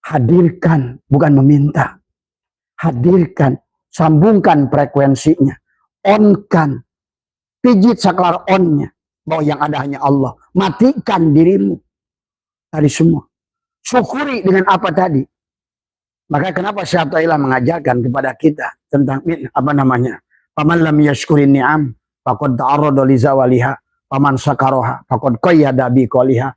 Hadirkan, bukan meminta. Hadirkan, sambungkan frekuensinya, on-kan, pijit saklar on-nya, bahwa yang ada hanya Allah. Matikan dirimu tadi semua. Syukuri dengan apa tadi. Maka kenapa Syekh Athaillah mengajarkan kepada kita tentang apa namanya? Paman lam yashkurin ni'am faqad ta'arrada li zawaliha, paman sakaroha faqad qayyada bi qaliha.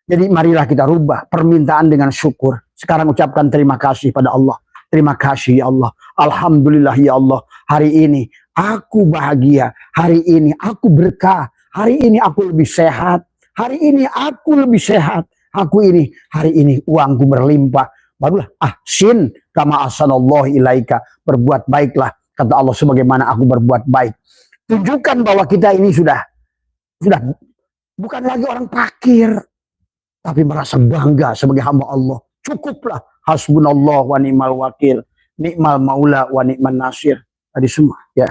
Jadi marilah kita rubah permintaan dengan syukur. Sekarang ucapkan terima kasih pada Allah. Terima kasih ya Allah. Alhamdulillah ya Allah. Hari ini aku bahagia. Hari ini aku berkah. Hari ini aku lebih sehat. Hari ini aku lebih sehat. Hari ini uangku berlimpah. Barulah ahsin kama ahsanallahu ilaika. Berbuat baiklah. Kata Allah sebagaimana aku berbuat baik. Tunjukkan bahwa kita ini sudah bukan lagi orang fakir. Tapi merasa bangga sebagai hamba Allah. Cukuplah. Hasbunallah wa ni'mal wakil. Ni'mal maula wa ni'man nasir. Tadi semua ya.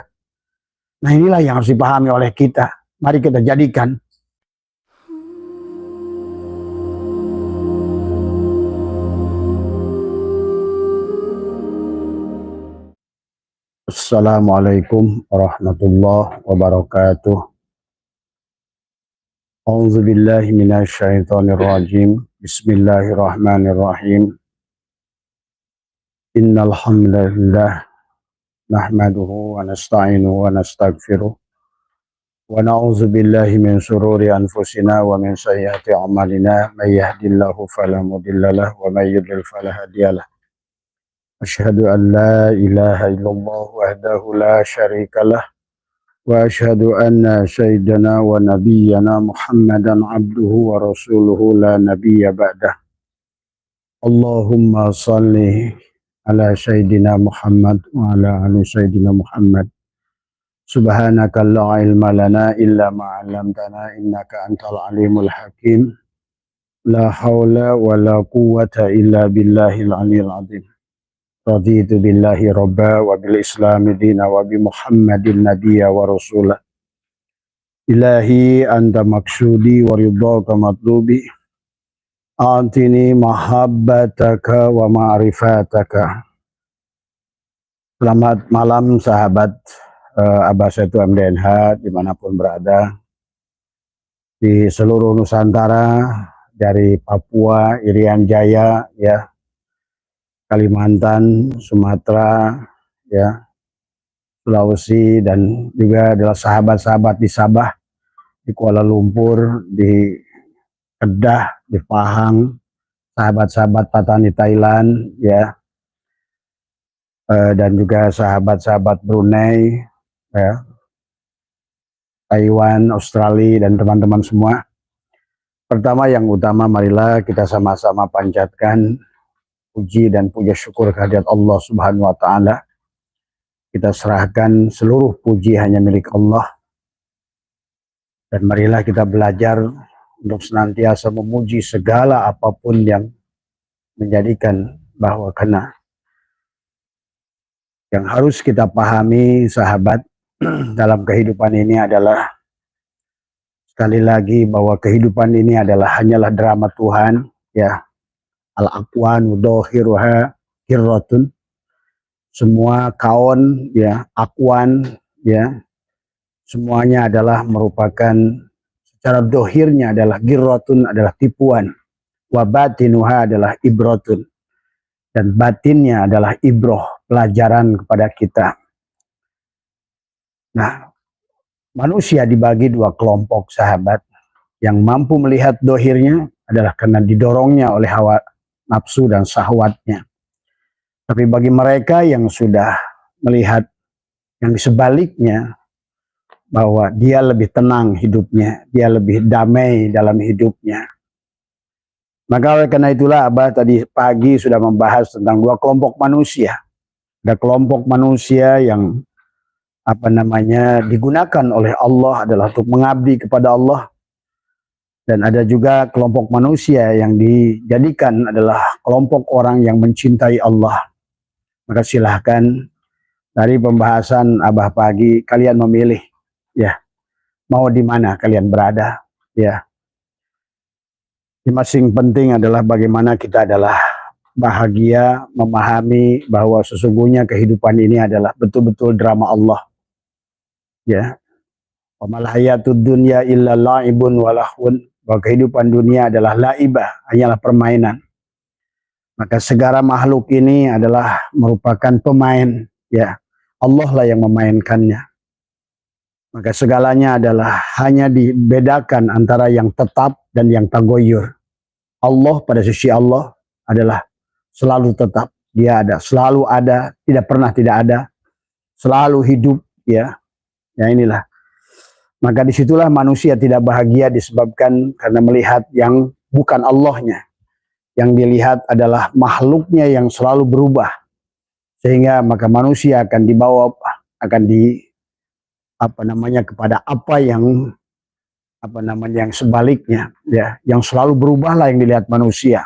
Nah inilah yang harus dipahami oleh kita. Mari kita jadikan. Assalamualaikum warahmatullahi wabarakatuh. A'udzu billahi minasy syaithanir rajim. Bismillahirrahmanirrahim. Innal hamdalillah nahmaduhu wa nasta'inuhu wa nastaghfiruh wa na'udzu billahi min shururi anfusina wa min sayyiati a'malina may yahdihillahu fala mudhillalah wa may yudlil fala hadiyalah. Asyhadu an la ilaha illallah wahdahu la syarikalah wa asyhadu anna sayyidana wa nabiyyana Muhammadan abduhu wa rasuluhu la nabiyya ba'dah. Allahumma shalli ala sayyidina Muhammad wa ala ali sayyidina Muhammad. Subhanaka la ilma lana illa ma 'allamtana innaka antal alimul hakim. La haula wa la quwwata illa billahil aliyil azim. Raditu billahi rabba wa bil islami dina wa bi Muhammadin nabiyya wa rasulah. Ilahi anta maksudi wa ridhaka matlubi. Antini mahabbataka wa ma'rifataka. Selamat malam sahabat Abah Setu MDNH dimanapun berada di seluruh Nusantara, dari Papua, Irian Jaya, ya, Kalimantan, Sumatera, ya, Sulawesi, dan juga adalah sahabat-sahabat di Sabah, di Kuala Lumpur, di Kedah, di Pahang, sahabat-sahabat Patani Thailand, ya, dan juga sahabat-sahabat Brunei, ya, Taiwan, Australia, dan teman-teman semua. Pertama yang utama, marilah kita sama-sama panjatkan puji dan puja syukur kehadirat Allah Subhanahu wa Ta'ala. Kita serahkan seluruh puji hanya milik Allah, dan marilah kita belajar untuk senantiasa memuji segala apapun yang menjadikan bahwa karena yang harus kita pahami sahabat dalam kehidupan ini adalah sekali lagi bahwa kehidupan ini adalah hanyalah drama Tuhan, ya. Al-aqwan udhiruha hirratun. Semua kaon, ya, akwan, ya, semuanya adalah merupakan secara dohirnya adalah girratun, adalah tipuan. Wa batinuha adalah ibratun. Dan batinnya adalah ibroh, pelajaran kepada kita. Nah, manusia dibagi dua kelompok sahabat. Yang mampu melihat dohirnya adalah karena didorongnya oleh hawa nafsu dan syahwatnya. Tapi bagi mereka yang sudah melihat yang sebaliknya, bahwa dia lebih tenang hidupnya, dia lebih damai dalam hidupnya. Maka oleh karena itulah Abah tadi pagi sudah membahas tentang dua kelompok manusia. Ada kelompok manusia yang apa namanya digunakan oleh Allah adalah untuk mengabdi kepada Allah. Dan ada juga kelompok manusia yang dijadikan adalah kelompok orang yang mencintai Allah. Maka silahkan dari pembahasan Abah pagi kalian memilih, ya, mau di mana kalian berada, ya. Yang masing penting adalah bagaimana kita adalah bahagia memahami bahwa sesungguhnya kehidupan ini adalah betul-betul drama Allah. Ya, wa mal hayatud dunya illa la'ibun wa lahwun, bahwa kehidupan dunia adalah laibah, hanyalah permainan. Maka segala makhluk ini adalah merupakan pemain, ya. Allah lah yang memainkannya. Maka segalanya adalah hanya dibedakan antara yang tetap dan yang tagoyur. Allah pada sisi Allah adalah selalu tetap. Dia ada, selalu ada, tidak pernah tidak ada, selalu hidup, ya. Ya inilah. Maka disitulah manusia tidak bahagia disebabkan karena melihat yang bukan Allahnya. Yang dilihat adalah makhluknya yang selalu berubah. Sehingga maka manusia akan dibawa, akan kepada apa yang yang sebaliknya, ya, yang selalu berubahlah yang dilihat manusia.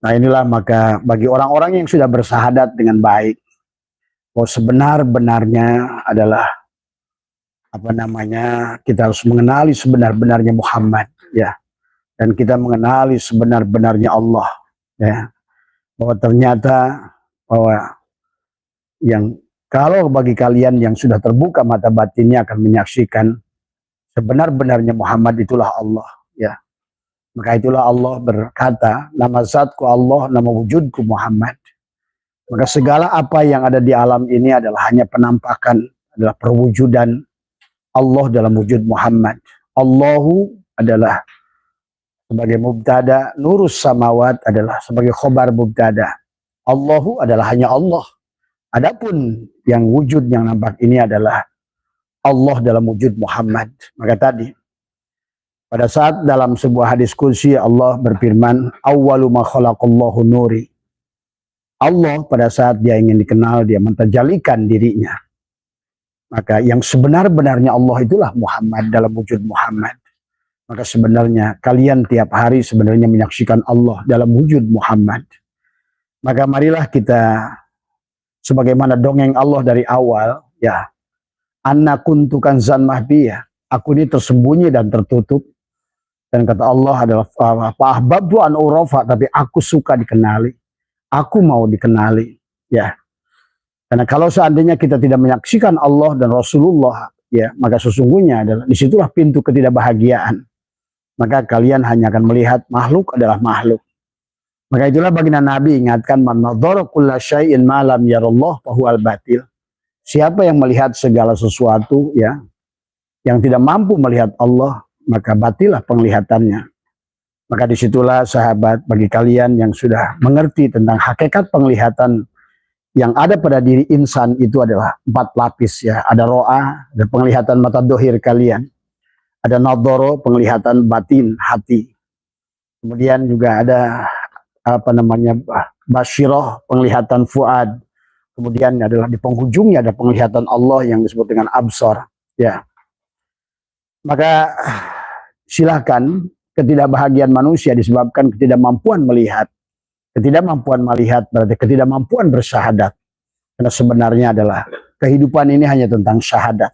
Nah inilah maka bagi orang-orang yang sudah bersahadat dengan baik, bahwa sebenar-benarnya adalah kita harus mengenali sebenar-benarnya Muhammad, ya, dan kita mengenali sebenar-benarnya Allah, ya, bahwa ternyata bahwa yang kalau bagi kalian yang sudah terbuka mata batinnya akan menyaksikan sebenar-benarnya Muhammad itulah Allah, ya. Maka itulah Allah berkata, nama zatku Allah, nama wujudku Muhammad. Maka segala apa yang ada di alam ini adalah hanya penampakan, adalah perwujudan Allah dalam wujud Muhammad. Allahu adalah sebagai mubtada, nurus samawat adalah sebagai khobar mubtada. Allahu adalah hanya Allah. Adapun yang wujud yang nampak ini adalah Allah dalam wujud Muhammad. Maka tadi pada saat dalam sebuah hadis qudsi Allah berfirman, awwalu ma khalaqallahu nuri. Allah pada saat dia ingin dikenal, dia mentajalikan dirinya. Maka yang sebenar-benarnya Allah itulah Muhammad dalam wujud Muhammad. Maka sebenarnya kalian tiap hari sebenarnya menyaksikan Allah dalam wujud Muhammad. Maka marilah kita sebagaimana dongeng Allah dari awal, ya. Anna kuntu kanzan mahbiyah. Aku ini tersembunyi dan tertutup. Dan kata Allah adalah fa'ahbabtu an urafa, tapi aku suka dikenali. Aku mau dikenali, ya. Karena kalau seandainya kita tidak menyaksikan Allah dan Rasulullah, ya, maka sesungguhnya adalah disitulah pintu ketidakbahagiaan. Maka kalian hanya akan melihat makhluk adalah makhluk. Maka itulah baginda Nabi ingatkan, man nadhara kulla syai'in ma lam yarallah fa huwal batil. Siapa yang melihat segala sesuatu, ya, yang tidak mampu melihat Allah, maka batilah penglihatannya. Maka disitulah sahabat, bagi kalian yang sudah mengerti tentang hakikat penglihatan yang ada pada diri insan itu adalah 4 lapis, ya. Ada ro'a, ada penglihatan mata dohir kalian. Ada nadhara, penglihatan batin, hati. Kemudian juga ada basyirah, penglihatan fuad. Kemudian adalah di penghujungnya ada penglihatan Allah yang disebut dengan absar, ya. Maka silakan, ketidakbahagiaan manusia disebabkan ketidakmampuan melihat. Ketidakmampuan melihat berarti ketidakmampuan bersyahadat. Karena sebenarnya adalah kehidupan ini hanya tentang syahadat.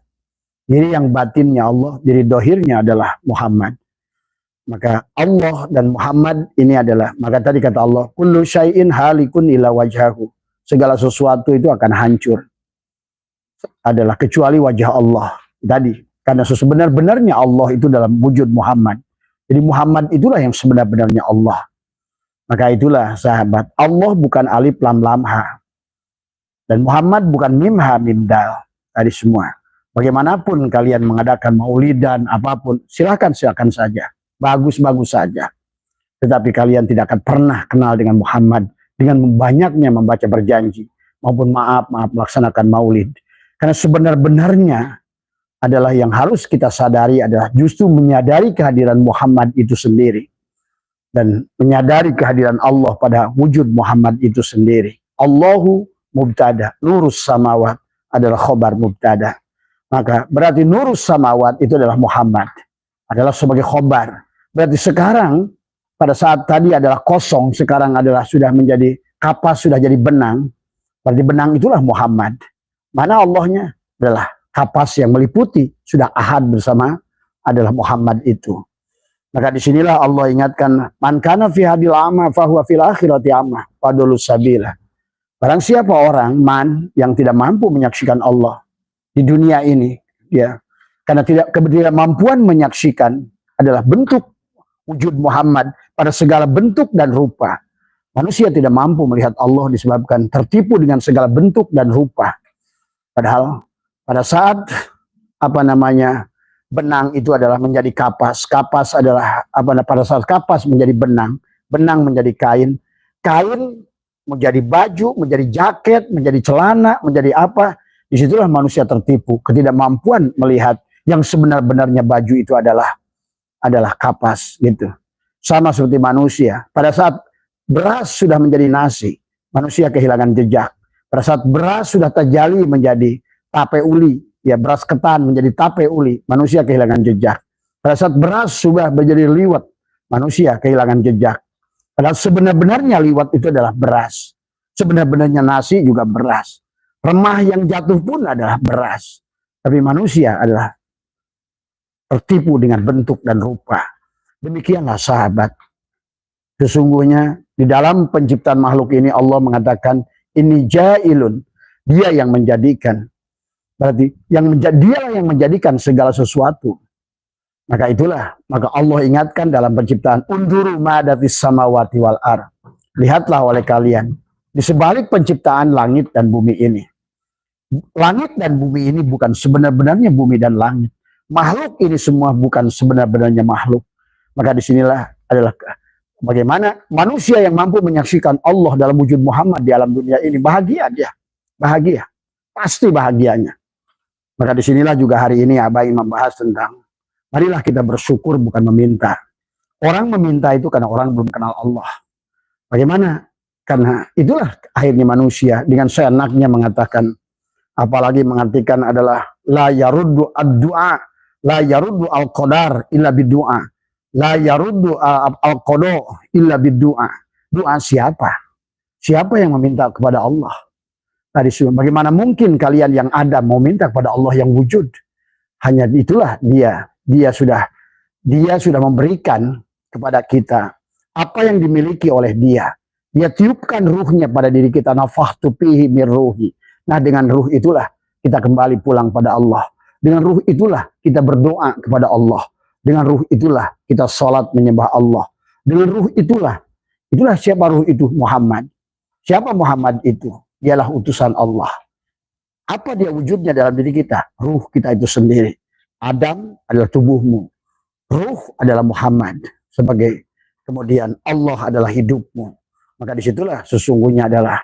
Diri yang batinnya Allah, diri dohirnya adalah Muhammad. Maka Allah dan Muhammad ini adalah, maka tadi kata Allah, kullu syai'in halikun ila wajhahu. Segala sesuatu itu akan hancur. Adalah kecuali wajah Allah. Tadi, karena sebenar-benarnya Allah itu dalam wujud Muhammad. Jadi Muhammad itulah yang sebenar-benarnya Allah. Maka itulah sahabat, Allah bukan alif lam lam ha. Dan Muhammad bukan mim ha mim dal. Tadi semua. Bagaimanapun kalian mengadakan maulidan apapun, silakan saja. Bagus-bagus saja. Tetapi kalian tidak akan pernah kenal dengan Muhammad dengan banyaknya membaca berjanji maupun maaf melaksanakan maulid. Karena sebenar-benarnya adalah yang harus kita sadari adalah justru menyadari kehadiran Muhammad itu sendiri. Dan menyadari kehadiran Allah pada wujud Muhammad itu sendiri. Allahu mubtada, nurus samawat adalah khobar mubtada. Maka berarti nurus samawat itu adalah Muhammad. Adalah sebagai khobar. Berarti sekarang pada saat tadi adalah kosong, sekarang adalah sudah menjadi kapas, sudah jadi benang. Berarti benang itulah Muhammad. Mana Allahnya? Adalah kapas yang meliputi, sudah ahad bersama adalah Muhammad itu. Maka disinilah Allah ingatkan, man kana fi hadil ama fahuwa fil akhirati ama fadulus sabila. Barang siapa orang yang tidak mampu menyaksikan Allah di dunia ini, ya, karena ketidakmampuan menyaksikan adalah bentuk wujud Muhammad pada segala bentuk dan rupa. Manusia tidak mampu melihat Allah disebabkan tertipu dengan segala bentuk dan rupa. Padahal pada saat benang itu adalah menjadi kapas, kapas adalah pada saat kapas menjadi benang, benang menjadi kain, kain menjadi baju, menjadi jaket, menjadi celana, menjadi apa. Disitulah manusia tertipu, ketidakmampuan melihat yang sebenar-benarnya baju itu adalah kapas gitu. Sama seperti manusia, pada saat beras sudah menjadi nasi, manusia kehilangan jejak. Pada saat beras sudah terjali menjadi tape uli, ya, beras ketan menjadi tape uli, manusia kehilangan jejak. Pada saat beras sudah menjadi liwet, manusia kehilangan jejak. Padahal sebenar-benarnya liwet itu adalah beras. Sebenar-benarnya nasi juga beras. Remah yang jatuh pun adalah beras. Tapi manusia adalah tertipu dengan bentuk dan rupa. Demikianlah sahabat. Sesungguhnya di dalam penciptaan makhluk ini Allah mengatakan, ini jailun. Dia yang menjadikan. Berarti dialah yang menjadikan segala sesuatu. Maka Allah ingatkan dalam penciptaan, unduru ma'adatis samawati wal ar. Lihatlah oleh kalian di sebalik penciptaan langit dan bumi ini. Langit dan bumi ini bukan sebenar-benarnya bumi dan langit. Makhluk ini semua bukan sebenar-benarnya makhluk. Maka disinilah adalah bagaimana manusia yang mampu menyaksikan Allah dalam wujud Muhammad di alam dunia ini. Bahagia dia. Bahagia. Pasti bahagianya. Maka disinilah juga hari ini Abah ingin membahas tentang marilah kita bersyukur bukan meminta. Orang meminta itu karena orang belum kenal Allah. Bagaimana? Karena itulah akhirnya manusia dengan seenaknya mengatakan, apalagi mengartikan adalah la yaruddu ad-du'a, la yaruddu al-qadar illa bid-du'a, la yaruddu al-qada illa bid-du'a. Doa siapa? Siapa yang meminta kepada Allah? Tadi bagaimana mungkin kalian yang ada mau minta kepada Allah yang wujud? Hanya itulah dia sudah memberikan kepada kita apa yang dimiliki oleh dia. Dia tiupkan ruhnya pada diri kita, nafahtu fihi mir ruhi. Nah, dengan ruh itulah kita kembali pulang pada Allah. Dengan ruh itulah kita berdoa kepada Allah. Dengan ruh itulah kita sholat menyembah Allah. Dengan ruh itulah siapa ruh itu? Muhammad. Siapa Muhammad itu? Dialah utusan Allah. Apa dia wujudnya dalam diri kita? Ruh kita itu sendiri. Adam adalah tubuhmu. Ruh adalah Muhammad. Kemudian Allah adalah hidupmu. Maka disitulah sesungguhnya adalah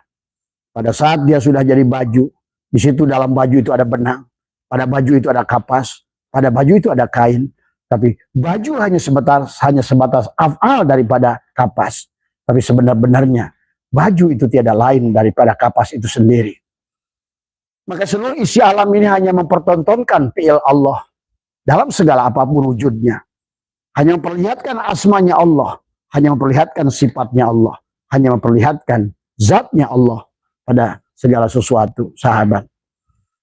pada saat dia sudah jadi baju, di situ dalam baju itu ada benang, pada baju itu ada kapas, pada baju itu ada kain. Tapi baju hanya sebatas af'al daripada kapas. Tapi sebenar-benarnya baju itu tiada lain daripada kapas itu sendiri. Maka seluruh isi alam ini hanya mempertontonkan fi'il Allah dalam segala apapun wujudnya. Hanya memperlihatkan asmanya Allah, hanya memperlihatkan sifatnya Allah, hanya memperlihatkan zatnya Allah pada segala sesuatu, sahabat.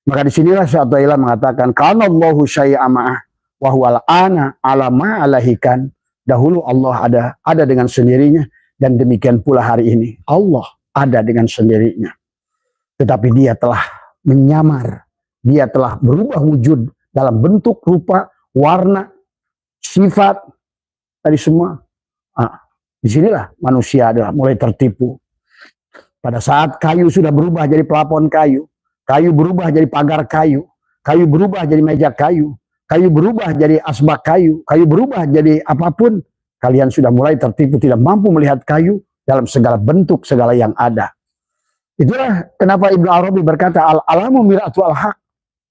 Maka disinilah Syaikhullah mengatakan, kana Allahu syai'a ma'ah wa huwal ana ala ma alahikan. Dahulu Allah ada dengan sendirinya, dan demikian pula hari ini Allah ada dengan sendirinya. Tetapi dia telah menyamar, dia telah berubah wujud dalam bentuk, rupa, warna, sifat, tadi semua. Disinilah manusia adalah mulai tertipu. Pada saat kayu sudah berubah jadi pelapon kayu, kayu berubah jadi pagar kayu, kayu berubah jadi meja kayu, kayu berubah jadi asbak kayu, kayu berubah jadi apapun, kalian sudah mulai tertipu, tidak mampu melihat kayu dalam segala bentuk, segala yang ada. Itulah kenapa Ibnu Arabi berkata, al-alamu mir'atu al-haq.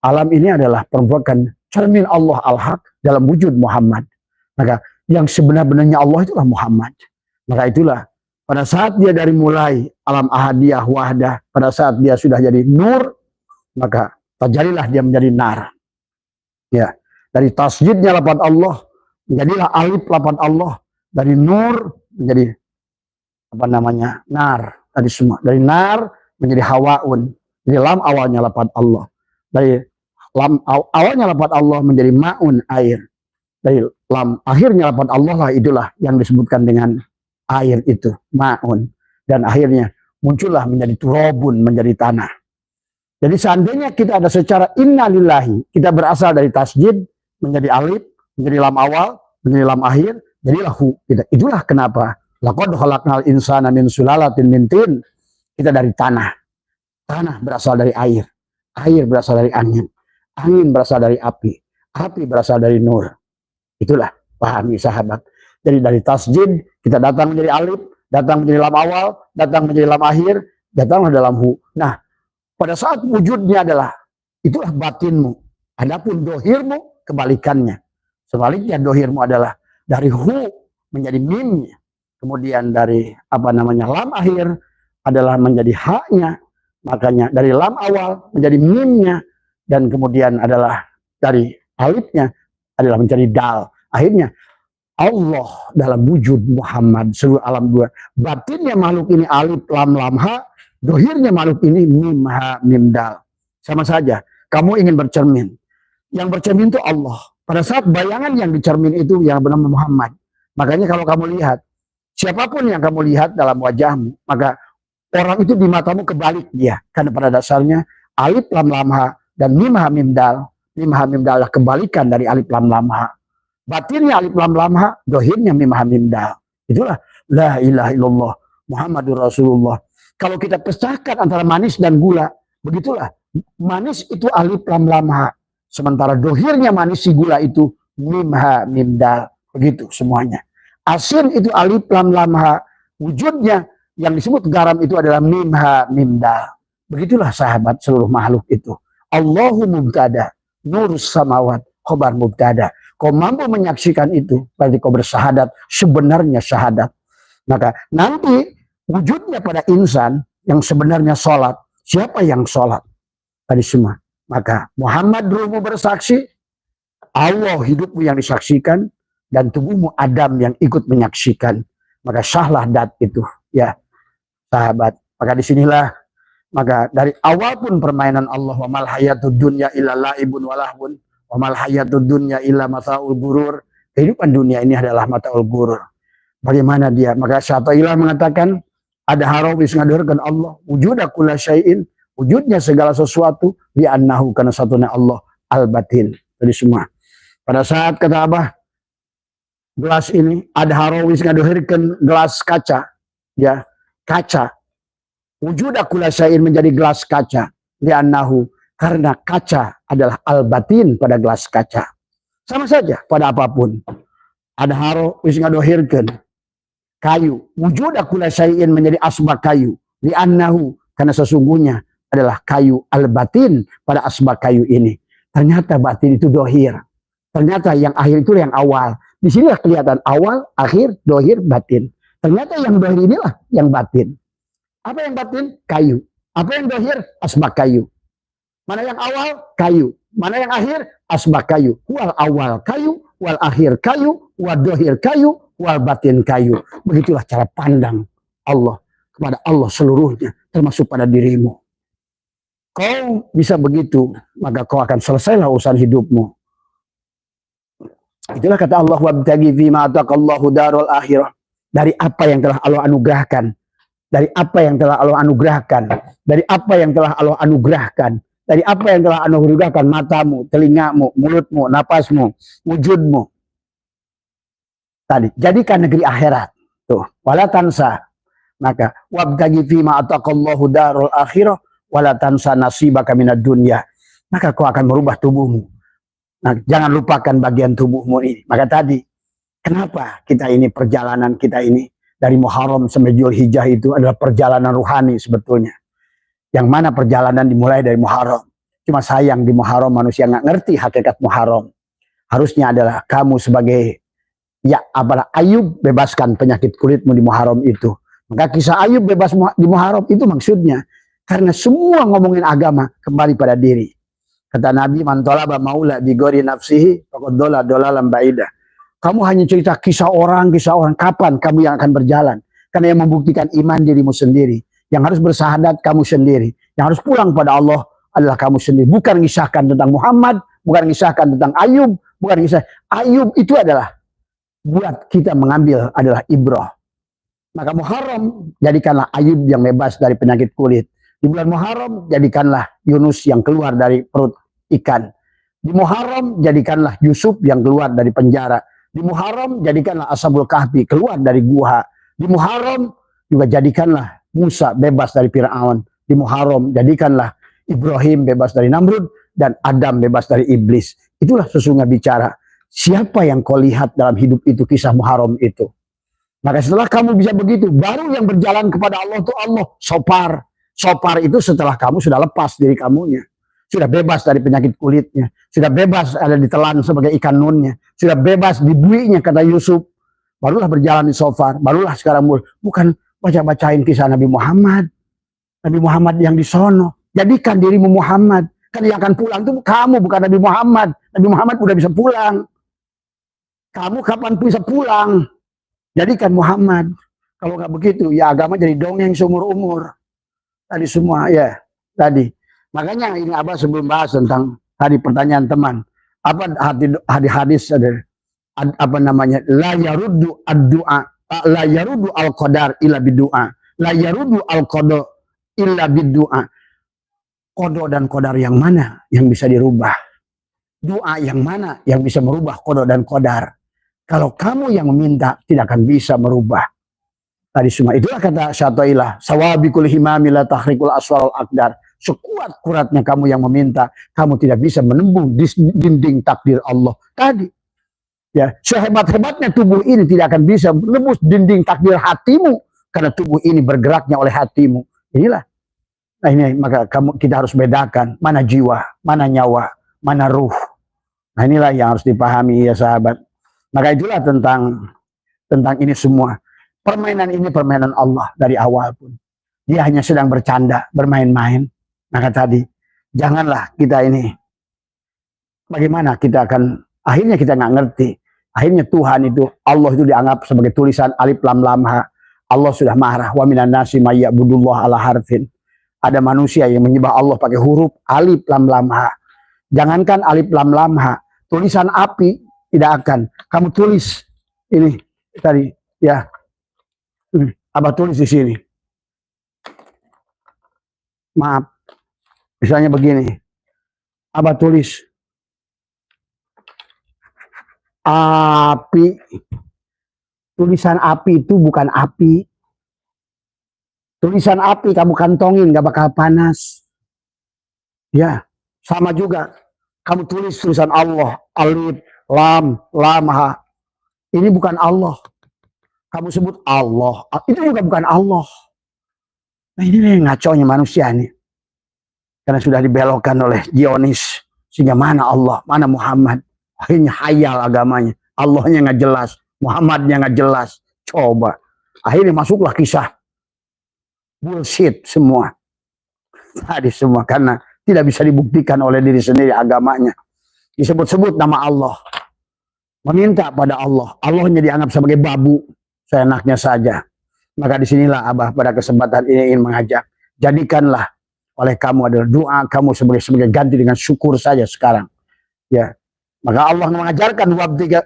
Alam ini adalah merupakan cermin Allah al-haq dalam wujud Muhammad. Maka yang sebenar-benarnya Allah itulah Muhammad. Maka itulah pada saat dia dari mulai alam ahadiyah wahdah, pada saat dia sudah jadi nur, maka terjadilah dia menjadi nar. Ya, dari tasjidnya lafaz Allah menjadilah alif lafaz Allah, dari nur menjadi nar. Tadi semua dari nar menjadi hawaun. Jadi lam awalnya lafaz Allah. Dari lam awalnya lafaz Allah menjadi maun, air. Dari lam, akhirnya lafaz Allah lah, itulah yang disebutkan dengan air itu, ma'un. Dan akhirnya muncullah menjadi turabun, menjadi tanah. Jadi seandainya kita ada secara innalillahi, kita berasal dari tasjid, menjadi alif, menjadi lam awal, menjadi lam akhir, jadilah hu. Itulah kenapa laqad khalaqnal insana min sulalatin min tin. Kita dari tanah. Tanah berasal dari air. Air berasal dari angin. Angin berasal dari api. Api berasal dari nur. Itulah, pahami sahabat. Jadi dari tasjid, kita datang menjadi alif, datang menjadi lam awal, datang menjadi lam akhir, datanglah dalam hu. Nah, pada saat wujudnya adalah, itulah batinmu. Adapun dohirmu, kebalikannya. Sebaliknya dohirmu adalah dari hu menjadi mimnya. Kemudian dari lam akhir adalah menjadi haknya. Makanya dari lam awal menjadi mimnya. Dan kemudian adalah dari alifnya adalah menjadi dal. Akhirnya Allah dalam wujud Muhammad seluruh alam dua. Batinnya makhluk ini alif, lam, ha. Dohirnya makhluk ini mim, ha, mim, dal. Sama saja. Kamu ingin bercermin. Yang bercermin itu Allah. Pada saat bayangan yang dicermin itu yang bernama Muhammad. Makanya kalau kamu lihat, siapapun yang kamu lihat dalam wajahmu, maka orang itu di matamu kebalik dia. Karena pada dasarnya alif, lam, ha, dan mim, ha, mim, dal. Mim, ha, mim, dal adalah kebalikan dari alif, lam, ha. Batinnya alif, lam, ha. Dohirnya mim, ha, mim, dal. Itulah la ilaha illallah Muhammadur Rasulullah. Kalau kita pecahkan antara manis dan gula, begitulah. Manis itu alif, lam, ha. Sementara dohirnya manis si gula itu mim, ha, mim, dal. Begitu semuanya. Asin itu alif, lam, ha. Wujudnya yang disebut garam itu adalah mim, ha, mim, dal. Begitulah sahabat seluruh makhluk itu. Allahu mubtada, nurus samawat, khobar mubtada. Kau mampu menyaksikan itu, berarti kau bersyahadat, sebenarnya syahadat. Maka nanti wujudnya pada insan yang sebenarnya sholat. Siapa yang sholat? Tadi semua. Maka Muhammad ruhmu bersaksi, Allah hidupmu yang disaksikan, dan tubuhmu Adam yang ikut menyaksikan. Maka syahlah dat itu. Ya, sahabat. Maka disinilah, maka dari awal pun permainan Allah. Wa mal hayatud dunya illa la'ibun walahun. Wa mal hayatud dunya illa mata'ul gurur. Kehidupan dunia ini adalah mata'ul gurur. Bagaimana dia? Maka Syatailah mengatakan, ada harawis ngadurkan Allah. Wujuda kulla syai'in. Wujudnya segala sesuatu. Bi'annahu karena satunya Allah. Al-batin. Jadi semua. Pada saat kata Abah, gelas ini, ada harawis ngadurkan gelas kaca. Ya, kaca. Wujuda kulla syai'in menjadi gelas kaca. Bi'annahu karena kaca adalah al-batin pada gelas kaca. Sama saja pada apapun. Ada harawis ngadohirkan kayu. Wujuda kulla syai'in menjadi asbak kayu. Li'annahu karena sesungguhnya adalah kayu al-batin pada asbak kayu ini. Ternyata batin itu dohir. Ternyata yang akhir itu yang awal. Di sinilah kelihatan awal, akhir, dohir, batin. Ternyata yang dohir inilah yang batin. Apa yang batin? Kayu. Apa yang dohir? Asbak kayu. Mana yang awal? Kayu. Mana yang akhir? Asbak kayu. Wal awal kayu, wal akhir kayu, wal dohir kayu, wal batin kayu. Begitulah cara pandang Allah kepada Allah seluruhnya, termasuk pada dirimu. Kau bisa begitu, maka kau akan selesailah urusan hidupmu. Itulah kata Allah, wabtaghi fima ataqallahu darul akhirah. Dari apa yang telah Allah anugerahkan. Dari apa yang telah Allah anugerahkan. Dari apa yang telah Allah anugerahkan. Dari apa yang telah Allah anugerahkan. Matamu, telingamu, mulutmu, napasmu, wujudmu. Tadi, jadikan negeri akhirat. Tuh, wala tansa. Maka, wabtaghi fima ataqallahu darul akhirah. Wala tansa nasibaka minad dunya. Maka kau akan merubah tubuhmu. Nah, jangan lupakan bagian tubuhmu ini. Maka tadi, kenapa kita ini perjalanan kita ini dari Muharram sampai Dzulhijjah itu adalah perjalanan ruhani sebetulnya. Yang mana perjalanan dimulai dari Muharram. Cuma sayang di Muharram manusia nggak ngerti hakikat Muharram. Harusnya adalah kamu sebagai Ayub bebaskan penyakit kulitmu di Muharram itu. Maka kisah Ayub bebas di Muharram itu maksudnya. Karena semua ngomongin agama kembali pada diri. Kata Nabi, man talaba maula bi ghairi nafsihi faqad dolalan baidah. Kamu hanya cerita kisah orang. Kapan kamu yang akan berjalan? Karena yang membuktikan iman dirimu sendiri. Yang harus bersahadat kamu sendiri. Yang harus pulang pada Allah adalah kamu sendiri. Bukan mengisahkan tentang Muhammad, bukan mengisahkan tentang Ayub, bukan kisah. Ayub itu adalah buat kita mengambil adalah ibrah. Maka Muharram jadikanlah Ayub yang bebas dari penyakit kulit. Di bulan Muharram jadikanlah Yunus yang keluar dari perut ikan. Di Muharram jadikanlah Yusuf yang keluar dari penjara. Di Muharram jadikanlah Ashabul Kahfi keluar dari gua. Di Muharram juga jadikanlah Musa bebas dari Fir'aun. Di Muharram jadikanlah Ibrahim bebas dari Namrud dan Adam bebas dari iblis. Itulah sesungguhnya bicara. Siapa yang kau lihat dalam hidup itu kisah Muharram itu. Maka setelah kamu bisa begitu, baru yang berjalan kepada Allah itu Allah. Sopar. Sopar itu setelah kamu sudah lepas diri kamunya. Sudah bebas dari penyakit kulitnya. Sudah bebas ada ditelan sebagai ikan nunnya. Sudah bebas dibuinya kata Yusuf. Barulah berjalan di sofar. Barulah sekarang bukan baca-bacain kisah Nabi Muhammad. Nabi Muhammad yang di sono. Jadikan dirimu Muhammad. Kan yang akan pulang itu kamu bukan Nabi Muhammad. Nabi Muhammad udah bisa pulang. Kamu kapan bisa pulang? Jadikan Muhammad. Kalau nggak begitu, ya agama jadi dongeng seumur umur. Tadi semua ya tadi. Makanya ini Abah sebelum bahas tentang tadi pertanyaan teman, apa hadis ada apa namanya? La yaruddu ad-du'a, la yaruddu al-qadar illa bid-du'a. La yaruddu al-qada illa bid-du'a. Qada dan qadar yang mana yang bisa dirubah? Doa yang mana yang bisa merubah qada dan qadar? Kalau kamu yang meminta, tidak akan bisa merubah. Tadi semua. Itulah kata Syatailah. Sawabikul himami la tahrikul aswal akdar. Sekuat-kuatnya kamu yang meminta, kamu tidak bisa menembus dinding takdir Allah. Tadi. Ya, sehebat-hebatnya tubuh ini tidak akan bisa menembus dinding takdir hatimu. Karena tubuh ini bergeraknya oleh hatimu. Inilah. Nah ini, maka kita harus bedakan. Mana jiwa, mana nyawa, mana ruh. Nah inilah yang harus dipahami ya sahabat. Maka itulah tentang ini semua. Permainan ini permainan Allah dari awal pun. Dia hanya sedang bercanda, bermain-main. Maka tadi, janganlah kita ini. Bagaimana kita akan, akhirnya kita nggak ngerti. Akhirnya Tuhan itu, Allah itu dianggap sebagai tulisan alif lam lam ha. Allah sudah marah. Wa minan nasi may ya'budullah ala harfin. Ada manusia yang menyembah Allah pakai huruf alif lam lam ha. Jangankan alif lam lam ha. Tulisan api tidak akan. Kamu tulis ini tadi ya. Abah tulis di sini. Maaf. Misalnya begini. Abah tulis api. Tulisan api itu bukan api. Tulisan api kamu kantongin gak bakal panas. Ya, sama juga. Kamu tulis tulisan Allah, alif lam, lam, ha. Ini bukan Allah. Kamu sebut Allah. Itu juga bukan Allah. Nah ini ngaconya manusia nih. Karena sudah dibelokkan oleh Zionis. Sehingga mana Allah, mana Muhammad. Akhirnya hayal agamanya. Allahnya nggak jelas. Muhammadnya nggak jelas. Coba. Akhirnya masuklah kisah. Bullshit semua. Tadi semua. Karena tidak bisa dibuktikan oleh diri sendiri agamanya. Disebut-sebut nama Allah. Meminta pada Allah. Allahnya dianggap sebagai babu. Seenaknya saja. Maka disinilah Abah pada kesempatan ini ingin mengajak. Jadikanlah oleh kamu adalah doa kamu sebagai ganti dengan syukur saja sekarang. Ya. Maka Allah mengajarkan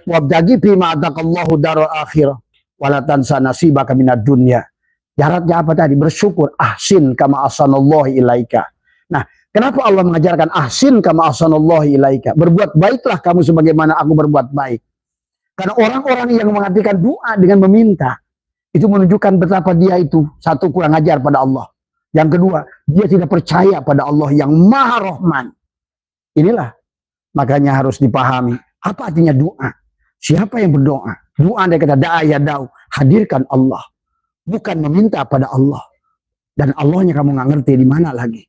wabdagi bima ataqallahu darul akhirah wala tansa nasibaka minad dunya. Syaratnya apa tadi? Bersyukur. Ahsin kama ahsanallahu ilaika. Nah, kenapa Allah mengajarkan ahsin kama ahsanallahu ilaika? Berbuat baiklah kamu sebagaimana aku berbuat baik. Karena orang-orang yang mengartikan doa dengan meminta, itu menunjukkan betapa dia itu, satu, kurang ajar pada Allah. Yang kedua, dia tidak percaya pada Allah yang Maha Rahman. Inilah, makanya harus dipahami. Apa artinya doa? Siapa yang berdoa? Doa dari kata da'a yada'u, hadirkan Allah. Bukan meminta pada Allah. Dan Allahnya kamu nggak ngerti di mana lagi.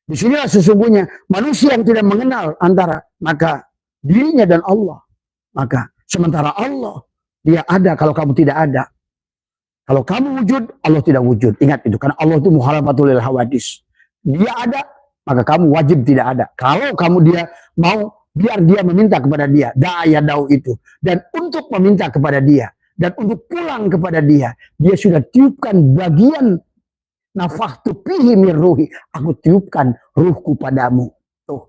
Disinilah sesungguhnya manusia yang tidak mengenal antara maka dirinya dan Allah. Maka sementara Allah, dia ada kalau kamu tidak ada. Kalau kamu wujud, Allah tidak wujud. Ingat itu, karena Allah itu muhalafatul lil hawadis. Dia ada, maka kamu wajib tidak ada. Kalau kamu dia mau, biar dia meminta kepada dia. Da'aya da'u itu. Dan untuk meminta kepada dia. Dan untuk pulang kepada dia. Dia sudah tiupkan bagian nafahtu fihi min ruhi. Aku tiupkan ruhku padamu. Tuh.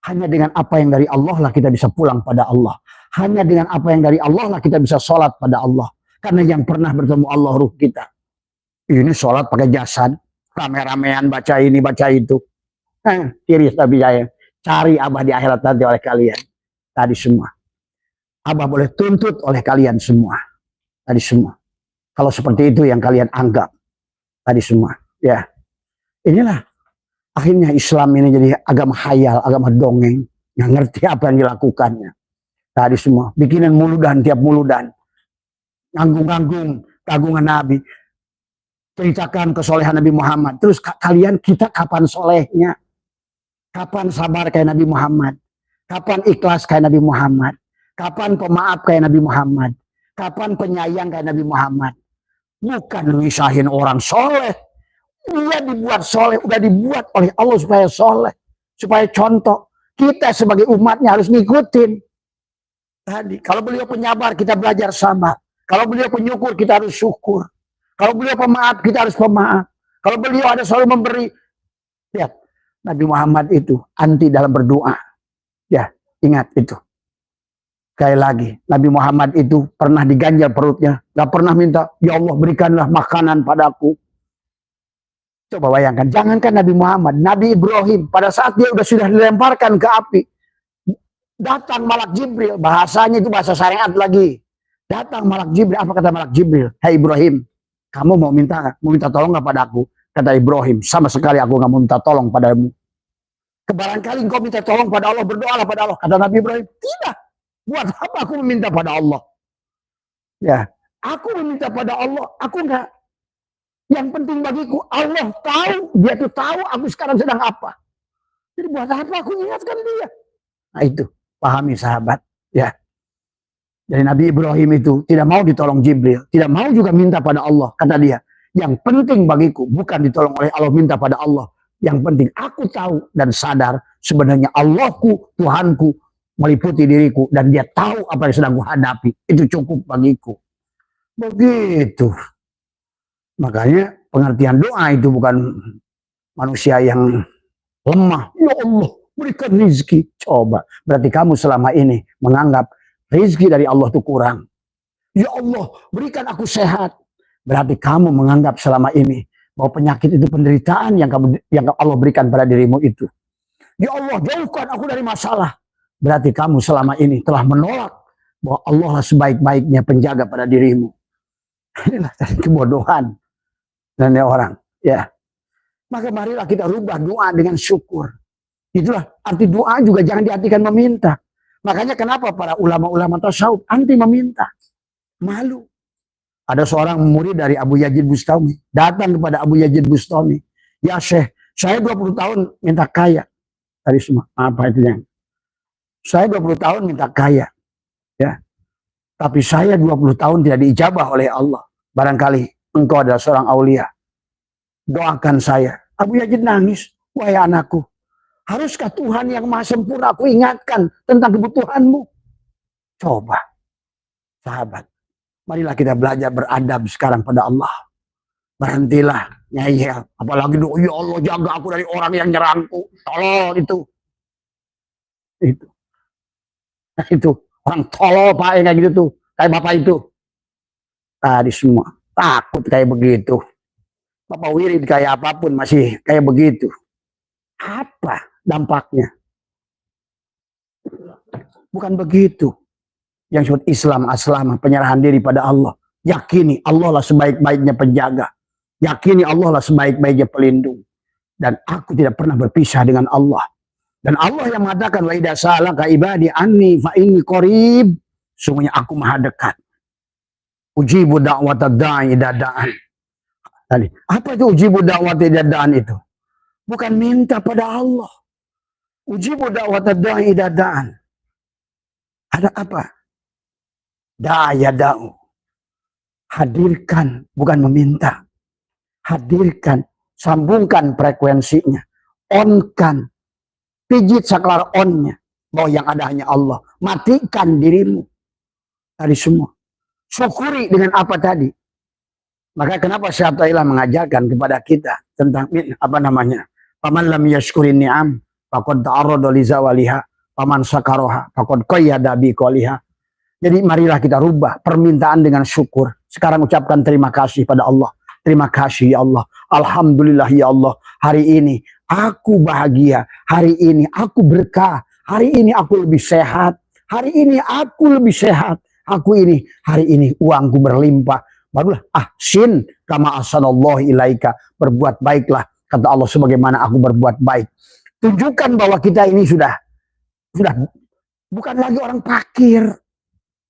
Hanya dengan apa yang dari Allah lah kita bisa pulang pada Allah. Hanya dengan apa yang dari Allah lah kita bisa sholat pada Allah. Karena yang pernah bertemu Allah ruh kita. Ini sholat pakai jasad. Rame-ramean baca ini, baca itu. Tiris tapi saya. Cari Abah di akhirat nanti oleh kalian. Tadi semua. Abah boleh tuntut oleh kalian semua. Tadi semua. Kalau seperti itu yang kalian anggap. Tadi semua. Ya. Inilah. Akhirnya Islam ini jadi agama khayal, agama dongeng. Nggak ngerti apa yang dilakukannya. Tadi semua. Bikinan muludan, tiap muludan. Nganggung-nganggung, kagungan Nabi. Ceritakan kesolehan Nabi Muhammad. Terus kalian, kita kapan solehnya? Kapan sabar kayak Nabi Muhammad? Kapan ikhlas kayak Nabi Muhammad? Kapan pemaaf kayak Nabi Muhammad? Kapan penyayang kayak Nabi Muhammad? Bukan misahin orang soleh. Dia dibuat soleh, udah dibuat oleh Allah supaya soleh, supaya contoh. Kita sebagai umatnya harus ngikutin. Tadi, kalau beliau penyabar, kita belajar sabar. Kalau beliau penyukur, kita harus syukur. Kalau beliau pemaaf, kita harus pemaaf. Kalau beliau ada selalu memberi. Lihat, Nabi Muhammad itu anti dalam berdoa. Ya, ingat itu. Sekali lagi, Nabi Muhammad itu pernah diganjal perutnya. Gak pernah minta, ya Allah berikanlah makanan padaku. Coba bayangkan, jangankan Nabi Muhammad, Nabi Ibrahim, pada saat dia sudah dilemparkan ke api, datang malak Jibril, bahasanya itu bahasa syariat lagi. Datang malak Jibril, apa kata malak Jibril? Hai Ibrahim, kamu mau minta tolong nggak padaku? Kata Ibrahim, sama sekali aku nggak mau minta tolong padamu. Kebarangkali engkau minta tolong pada Allah, berdoalah pada Allah. Kata Nabi Ibrahim, tidak. Buat apa aku meminta pada Allah? Ya, aku meminta pada Allah, aku nggak. Yang penting bagiku, Allah tahu, dia tuh tahu aku sekarang sedang apa. Jadi buat apa aku ingatkan dia? Nah itu, pahami sahabat. Ya. Dari Nabi Ibrahim itu tidak mau ditolong Jibril, tidak mau juga minta pada Allah. Kata dia, yang penting bagiku bukan ditolong oleh Allah, minta pada Allah. Yang penting aku tahu dan sadar sebenarnya Allahku, Tuhanku meliputi diriku dan dia tahu apa yang sedang kuhadapi. Itu cukup bagiku. Begitu. Makanya pengertian doa itu bukan manusia yang lemah. Ya Allah, berikan rizki. Coba, berarti kamu selama ini menganggap rizki dari Allah itu kurang. Ya Allah, berikan aku sehat. Berarti kamu menganggap selama ini bahwa penyakit itu penderitaan yang Allah berikan pada dirimu itu. Ya Allah, jauhkan aku dari masalah. Berarti kamu selama ini telah menolak bahwa Allah lah sebaik-baiknya penjaga pada dirimu. Inilah kebodohan dan orang, ya. Maka marilah kita rubah doa dengan syukur. Itulah arti doa juga, jangan diartikan meminta. Makanya kenapa para ulama-ulama tasawuf anti meminta? Malu. Ada seorang murid dari Abu Yazid Bustami datang kepada Abu Yazid Bustami. Ya Syekh, saya 20 tahun minta kaya. Tadi semua, apa itu yang? Saya 20 tahun minta kaya. Ya. Tapi saya 20 tahun tidak diijabah oleh Allah. Barangkali engkau adalah seorang aulia. Doakan saya. Abu Yazid nangis. Wahai anakku, haruskah Tuhan yang maha sempurna aku ingatkan tentang kebutuhanmu? Coba, sahabat. Marilah kita belajar beradab sekarang pada Allah. Berhentilah ngeyel. Apalagi doa, ya Allah jaga aku dari orang yang nyerangku. Tolol itu. Itu. Nah, itu. Orang tolol Pak kayak gitu tuh. Kayak Bapak itu. Tadi semua. Takut kayak begitu. Bapak Wirid kayak apapun masih kayak begitu. Apa dampaknya? Bukan begitu. Yang disebut Islam aslamah, penyerahan diri pada Allah. Yakini Allah lah sebaik-baiknya penjaga. Yakini Allah lah sebaik-baiknya pelindung. Dan aku tidak pernah berpisah dengan Allah. Dan Allah yang mengatakan wa idza sa'alaka ibadi anni fa inni qarib. Sungguhnya aku maha dekat. Ujibu da'watad da'i idza da'an. Tadi, apa itu ujibu da'watad idza da'an itu? Bukan minta pada Allah. Ujibu da'watad da'i idza da'an. Ada apa? Da'ya da'u. Hadirkan, bukan meminta. Hadirkan, sambungkan frekuensinya. On-kan. Pijit saklar on-nya. Bahwa yang ada hanya Allah. Matikan dirimu. Tadi semua. Syukuri dengan apa tadi? Maka kenapa Syaikhullah mengajarkan kepada kita tentang apa namanya? Paman lam yashkurin ni'am faqad ta'arrada li zawaliha, paman sakaroha faqad qayyada bi qaliha. Jadi marilah kita rubah permintaan dengan syukur. Sekarang ucapkan terima kasih pada Allah. Terima kasih ya Allah. Alhamdulillah ya Allah. Hari ini aku bahagia. Hari ini aku berkah. Hari ini aku lebih sehat. Hari ini aku lebih sehat. Hari ini uangku berlimpah. Barulah ahsin kama ahsanallahu ilaika. Berbuat baiklah kata Allah sebagaimana aku berbuat baik. Tunjukkan bahwa kita ini sudah bukan lagi orang fakir,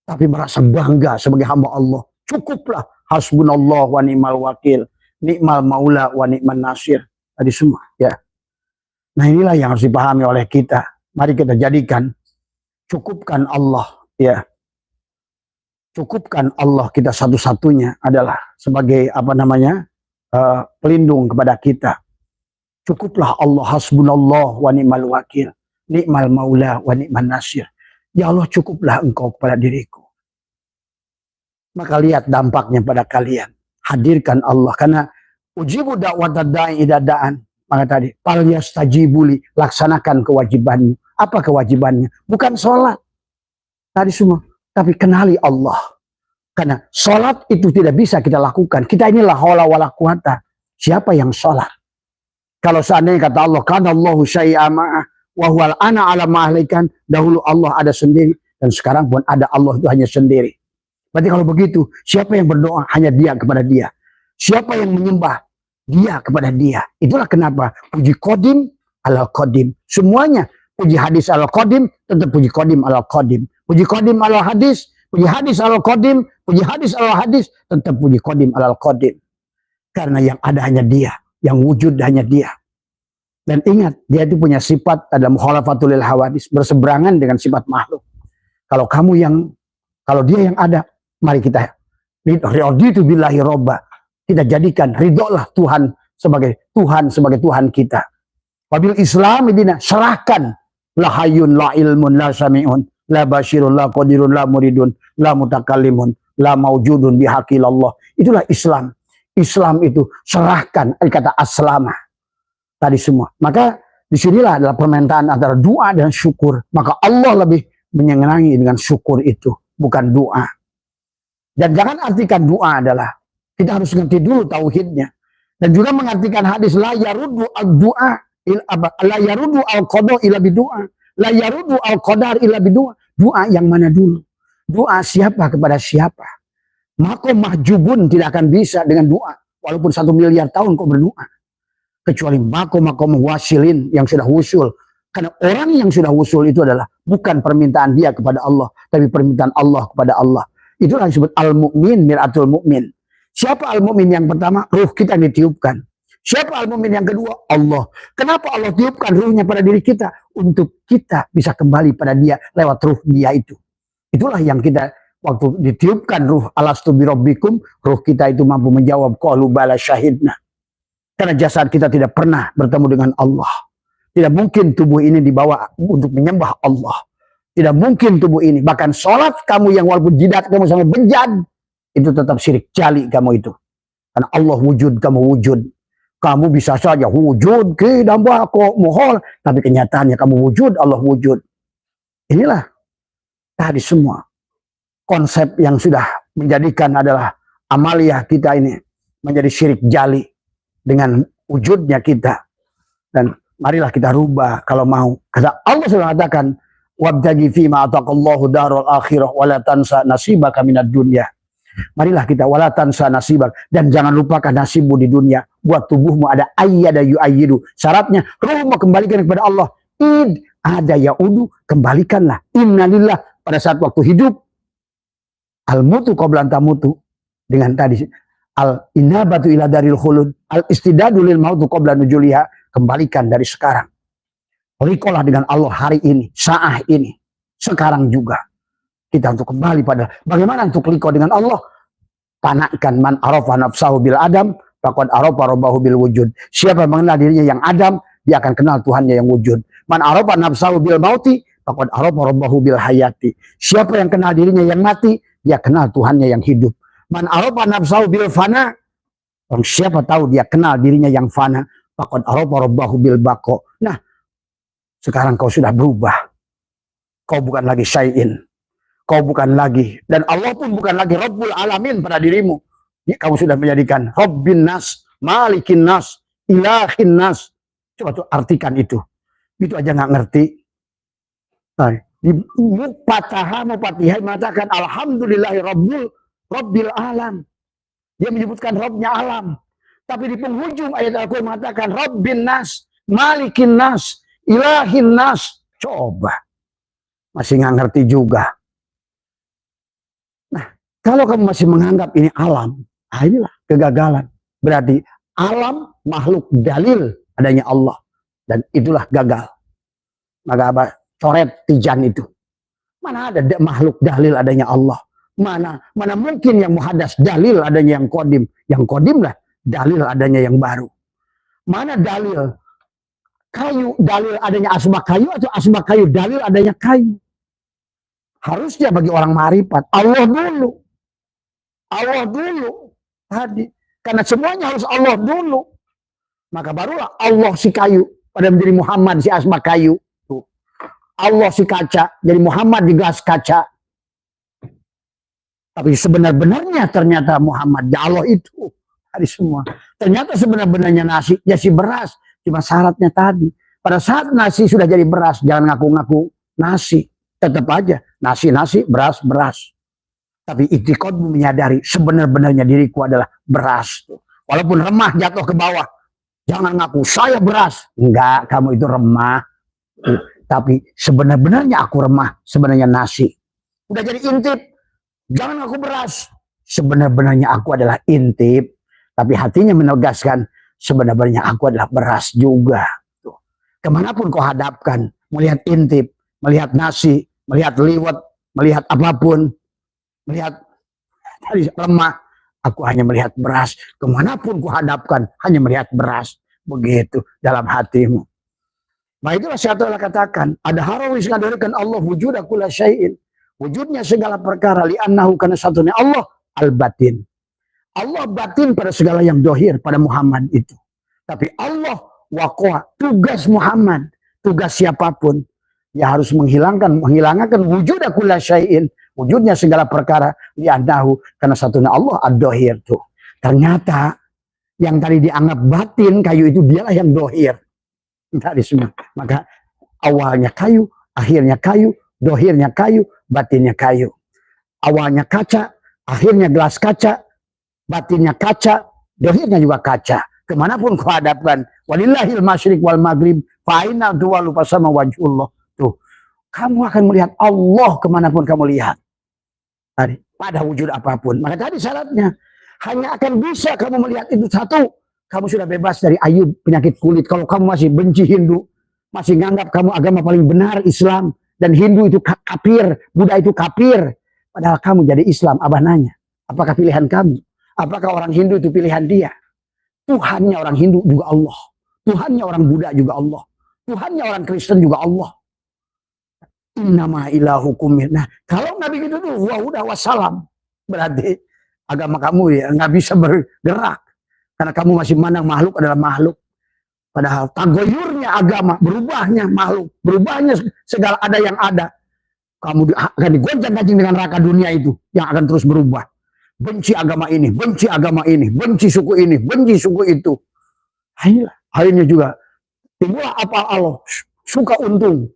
tapi merasa bangga sebagai hamba Allah. Cukuplah hasbunallah wa ni'mal wakil, ni'mal maula wa ni'man nasir. Tadi semua ya. Nah inilah yang harus dipahami oleh kita. Mari kita jadikan cukupkan Allah ya. Cukupkan Allah kita satu-satunya adalah sebagai pelindung kepada kita. Cukuplah Allah hasbunallah wa ni'mal wakil, ni'mal maula wa ni'man nasir. Ya Allah cukuplah engkau kepada diriku. Maka lihat dampaknya pada kalian. Hadirkan Allah. Karena ujibu da'watad da'i idza da'an. Maka tadi, fal yastajibuli, laksanakan kewajibanmu. Apa kewajibannya? Bukan sholat. Tadi semua. Tapi kenali Allah. Karena sholat itu tidak bisa kita lakukan. Kita inilah haula wala quwata. Siapa yang sholat? Kalau seandainya kata Allah, kana Allahu syai'a ma'ah wa huwal ana ala ma'ahlikan. Dahulu Allah ada sendiri. Dan sekarang pun ada Allah itu hanya sendiri. Berarti kalau begitu, siapa yang berdoa? Hanya dia kepada dia. Siapa yang menyembah? Dia kepada dia. Itulah kenapa puji qadim ala qadim. Semuanya puji hadis ala qadim, tetap puji qadim ala qadim. Puji qadim ala hadis, puji hadis ala qadim, puji hadis ala hadis, tetap puji qadim ala qadim. Karena yang ada hanya dia, yang wujud hanya dia. Dan ingat, dia itu punya sifat adalah mukhalafatul lil hawadis, berseberangan dengan sifat makhluk. Kalau dia yang ada, mari kita raditu billahi robba. Kita jadikan ridholah Tuhan sebagai Tuhan kita. Wabil Islam dina, serahkan la hayyun la ilmun la sami'un la basyirun la qadirun la muridun la mutakallimun la maujudun bihaqillallah. Itulah Islam. Islam itu serahkan, kata aslama. Tadi semua. Maka disinilah adalah permintaan antara doa dan syukur. Maka Allah lebih menyenangi dengan syukur itu, bukan doa. Dan jangan artikan doa adalah kita harus ngerti dulu tauhidnya. Dan juga mengartikan hadis la yaruddu ad-du'a la yaruddu al-qada illa bidu'a. La yaruddu al-qadar illa bidu'a. Doa yang mana dulu? Doa siapa kepada siapa? Maka mahjubun tidak akan bisa dengan doa. Walaupun 1 miliar tahun kau berdoa. Kecuali makom wasilin yang sudah wusul. Karena orang yang sudah wusul itu adalah bukan permintaan dia kepada Allah, tapi permintaan Allah kepada Allah. Itulah disebut al-mu'min, mir'atul mu'min. Siapa al-mu'min yang pertama? Ruh kita yang ditiupkan. Siapa al-mu'min yang kedua? Allah. Kenapa Allah tiupkan ruhnya pada diri kita? Untuk kita bisa kembali pada dia lewat ruh dia itu. Itulah yang kita, waktu ditiupkan ruh alastu birabbikum, ruh kita itu mampu menjawab qalu bala syahidna. Karena jasad kita tidak pernah bertemu dengan Allah. Tidak mungkin tubuh ini dibawa untuk menyembah Allah. Tidak mungkin tubuh ini. Bahkan sholat kamu yang walaupun jidat kamu sampai bejat, itu tetap syirik jali kamu itu. Karena Allah wujud, kamu wujud. Kamu bisa saja wujud, kidambah, kok mohol. Tapi kenyataannya kamu wujud, Allah wujud. Inilah tadi semua konsep yang sudah menjadikan adalah amaliyah kita ini menjadi syirik jali dengan wujudnya kita. Dan marilah kita rubah kalau mau. Kata Allah sudah mengatakan, wabtaghi fima ataqallahu darul akhirah wala tansa nasibaka minad dunya. Marilah kita wala tansa nasibak, dan jangan lupakan nasibmu di dunia. Buat tubuhmu ada ayyada yu'ayyidu. Syaratnya ruhmu kembalikan kepada Allah. Id ada yaudu, kembalikanlah. Innalillah pada saat waktu hidup. Al-mutu qabla tamutu, dengan tadi al-inabatu ila daril khulud, al-istidadu lil mautu qabla nujuliha, kembalikan dari sekarang. Rikolah dengan Allah hari ini, saat ini, sekarang juga. Kita untuk kembali pada bagaimana untuk liko dengan Allah. Tanakkan man arafa nafsahu bil adam, faqad arafa rabbahu bil wujud. Siapa mengenal dirinya yang adam, dia akan kenal Tuhannya yang wujud. Man arafa nafsahu bil mauti, faqad arafa rabbahu bil hayati. Siapa yang kenal dirinya yang mati, dia kenal Tuhannya yang hidup. Man arafa nafsahu bil fana, siapa tahu dia kenal dirinya yang fana, faqad arafa rabbahu bil baqo. Nah, Sekarang kau sudah berubah. Kau bukan lagi syai'in. Kau bukan lagi. Dan Allah pun bukan lagi Rabbul Alamin pada dirimu. Kamu sudah menjadikan Rabbin Nas, Malikin Nas, Ilahin Nas. Coba tuh artikan itu. Itu aja nggak ngerti. Nah, di Mupatahah mengatakan Alhamdulillahi Rabbil Alam. Dia menyebutkan Rabbnya alam. Tapi di penghujung ayat Al-Quran mengatakan Rabbin Nas, Malikin Nas, Ilahin Nas. Coba. Masih nggak ngerti juga. Nah, kalau kamu masih menganggap ini alam, inilah kegagalan. Berarti alam makhluk dalil adanya Allah. Dan itulah gagal. Maka apa? Coret tijan itu. Mana ada makhluk dalil adanya Allah? Mana mungkin yang muhadas dalil adanya yang kodim. Yang kodim lah dalil adanya yang baru. Mana dalil kayu dalil adanya asbak kayu atau asbak kayu dalil adanya kayu? Harusnya bagi orang marifat Allah dulu. Allah dulu tadi. Karena semuanya harus Allah dulu. Maka barulah Allah si kayu pada menjadi Muhammad si asbak kayu. Tuh. Allah si kaca jadi Muhammad di gelas kaca. Tapi sebenar-benarnya ternyata Muhammad ya Allah itu hari semua. Ternyata sebenar-benarnya nasi ya si beras. Cuma syaratnya tadi. Pada saat nasi sudah jadi beras, jangan ngaku-ngaku nasi. Tetap aja nasi, beras. Tapi itikadmu menyadari sebenar-benarnya diriku adalah beras. Walaupun remah jatuh ke bawah. Jangan ngaku saya beras. Enggak, kamu itu remah. Tapi sebenar-benarnya aku remah. Sebenarnya nasi. Udah jadi intip. Jangan aku beras. Sebenar-benarnya aku adalah intip. Tapi hatinya menegaskan sebenarnya aku adalah beras juga. Tuh. Kemanapun kau hadapkan. Melihat intip. Melihat nasi. Melihat liwet. Melihat apapun. Melihat tadi lemah. Aku hanya melihat beras. Kemanapun ku hadapkan. Hanya melihat beras. Begitu dalam hatimu. Nah itulah saya telah katakan. Ada harawis ngadarikan Allah wujud akula syai'in. Wujudnya segala perkara. Li'annahu karena satunya Allah al-batin. Allah batin pada segala yang dohir pada Muhammad itu. Tapi Allah waqoha. Tugas Muhammad. Tugas siapapun. Ya harus menghilangkan wujud akula syai'in. Wujudnya segala perkara. Li'annahu karena satunya Allah ad-dohir tuh. Ternyata yang tadi dianggap batin kayu itu dialah yang dohir. Tadi semua. Maka awalnya kayu, akhirnya kayu, dohirnya kayu, batinnya kayu. Awalnya kaca, akhirnya gelas kaca, batinnya kaca, dohirnya juga kaca. Kemanapun kau hadapkan, walillahil masyriq wal maghrib, fa'inal tuwalu pasama wajhullah. Tuh, kamu akan melihat Allah kemanapun kamu lihat. Tadi, pada wujud apapun. Maka tadi syaratnya, hanya akan bisa kamu melihat itu satu. Kamu sudah bebas dari ayub penyakit kulit. Kalau kamu masih benci Hindu, masih nganggap kamu agama paling benar Islam, dan Hindu itu kafir, Buddha itu kafir. Padahal kamu jadi Islam, Abah nanya, apakah pilihan kamu? Apakah orang Hindu itu pilihan dia? Tuhannya orang Hindu juga Allah. Tuhannya orang Buddha juga Allah. Tuhannya orang Kristen juga Allah. Innama ilahukum. Nah, kalau Nabi gitu tuh, udah wassalam. Berarti agama kamu ya nggak bisa bergerak. Karena kamu masih mandang makhluk adalah makhluk. Padahal tagoyurnya agama, berubahnya makhluk, berubahnya segala ada yang ada. Kamu akan digoncang-gancing dengan neraka dunia itu yang akan terus berubah. Benci agama ini, benci agama ini, benci suku ini, benci suku itu. Akhirnya juga timbullah apa Allah, suka untung,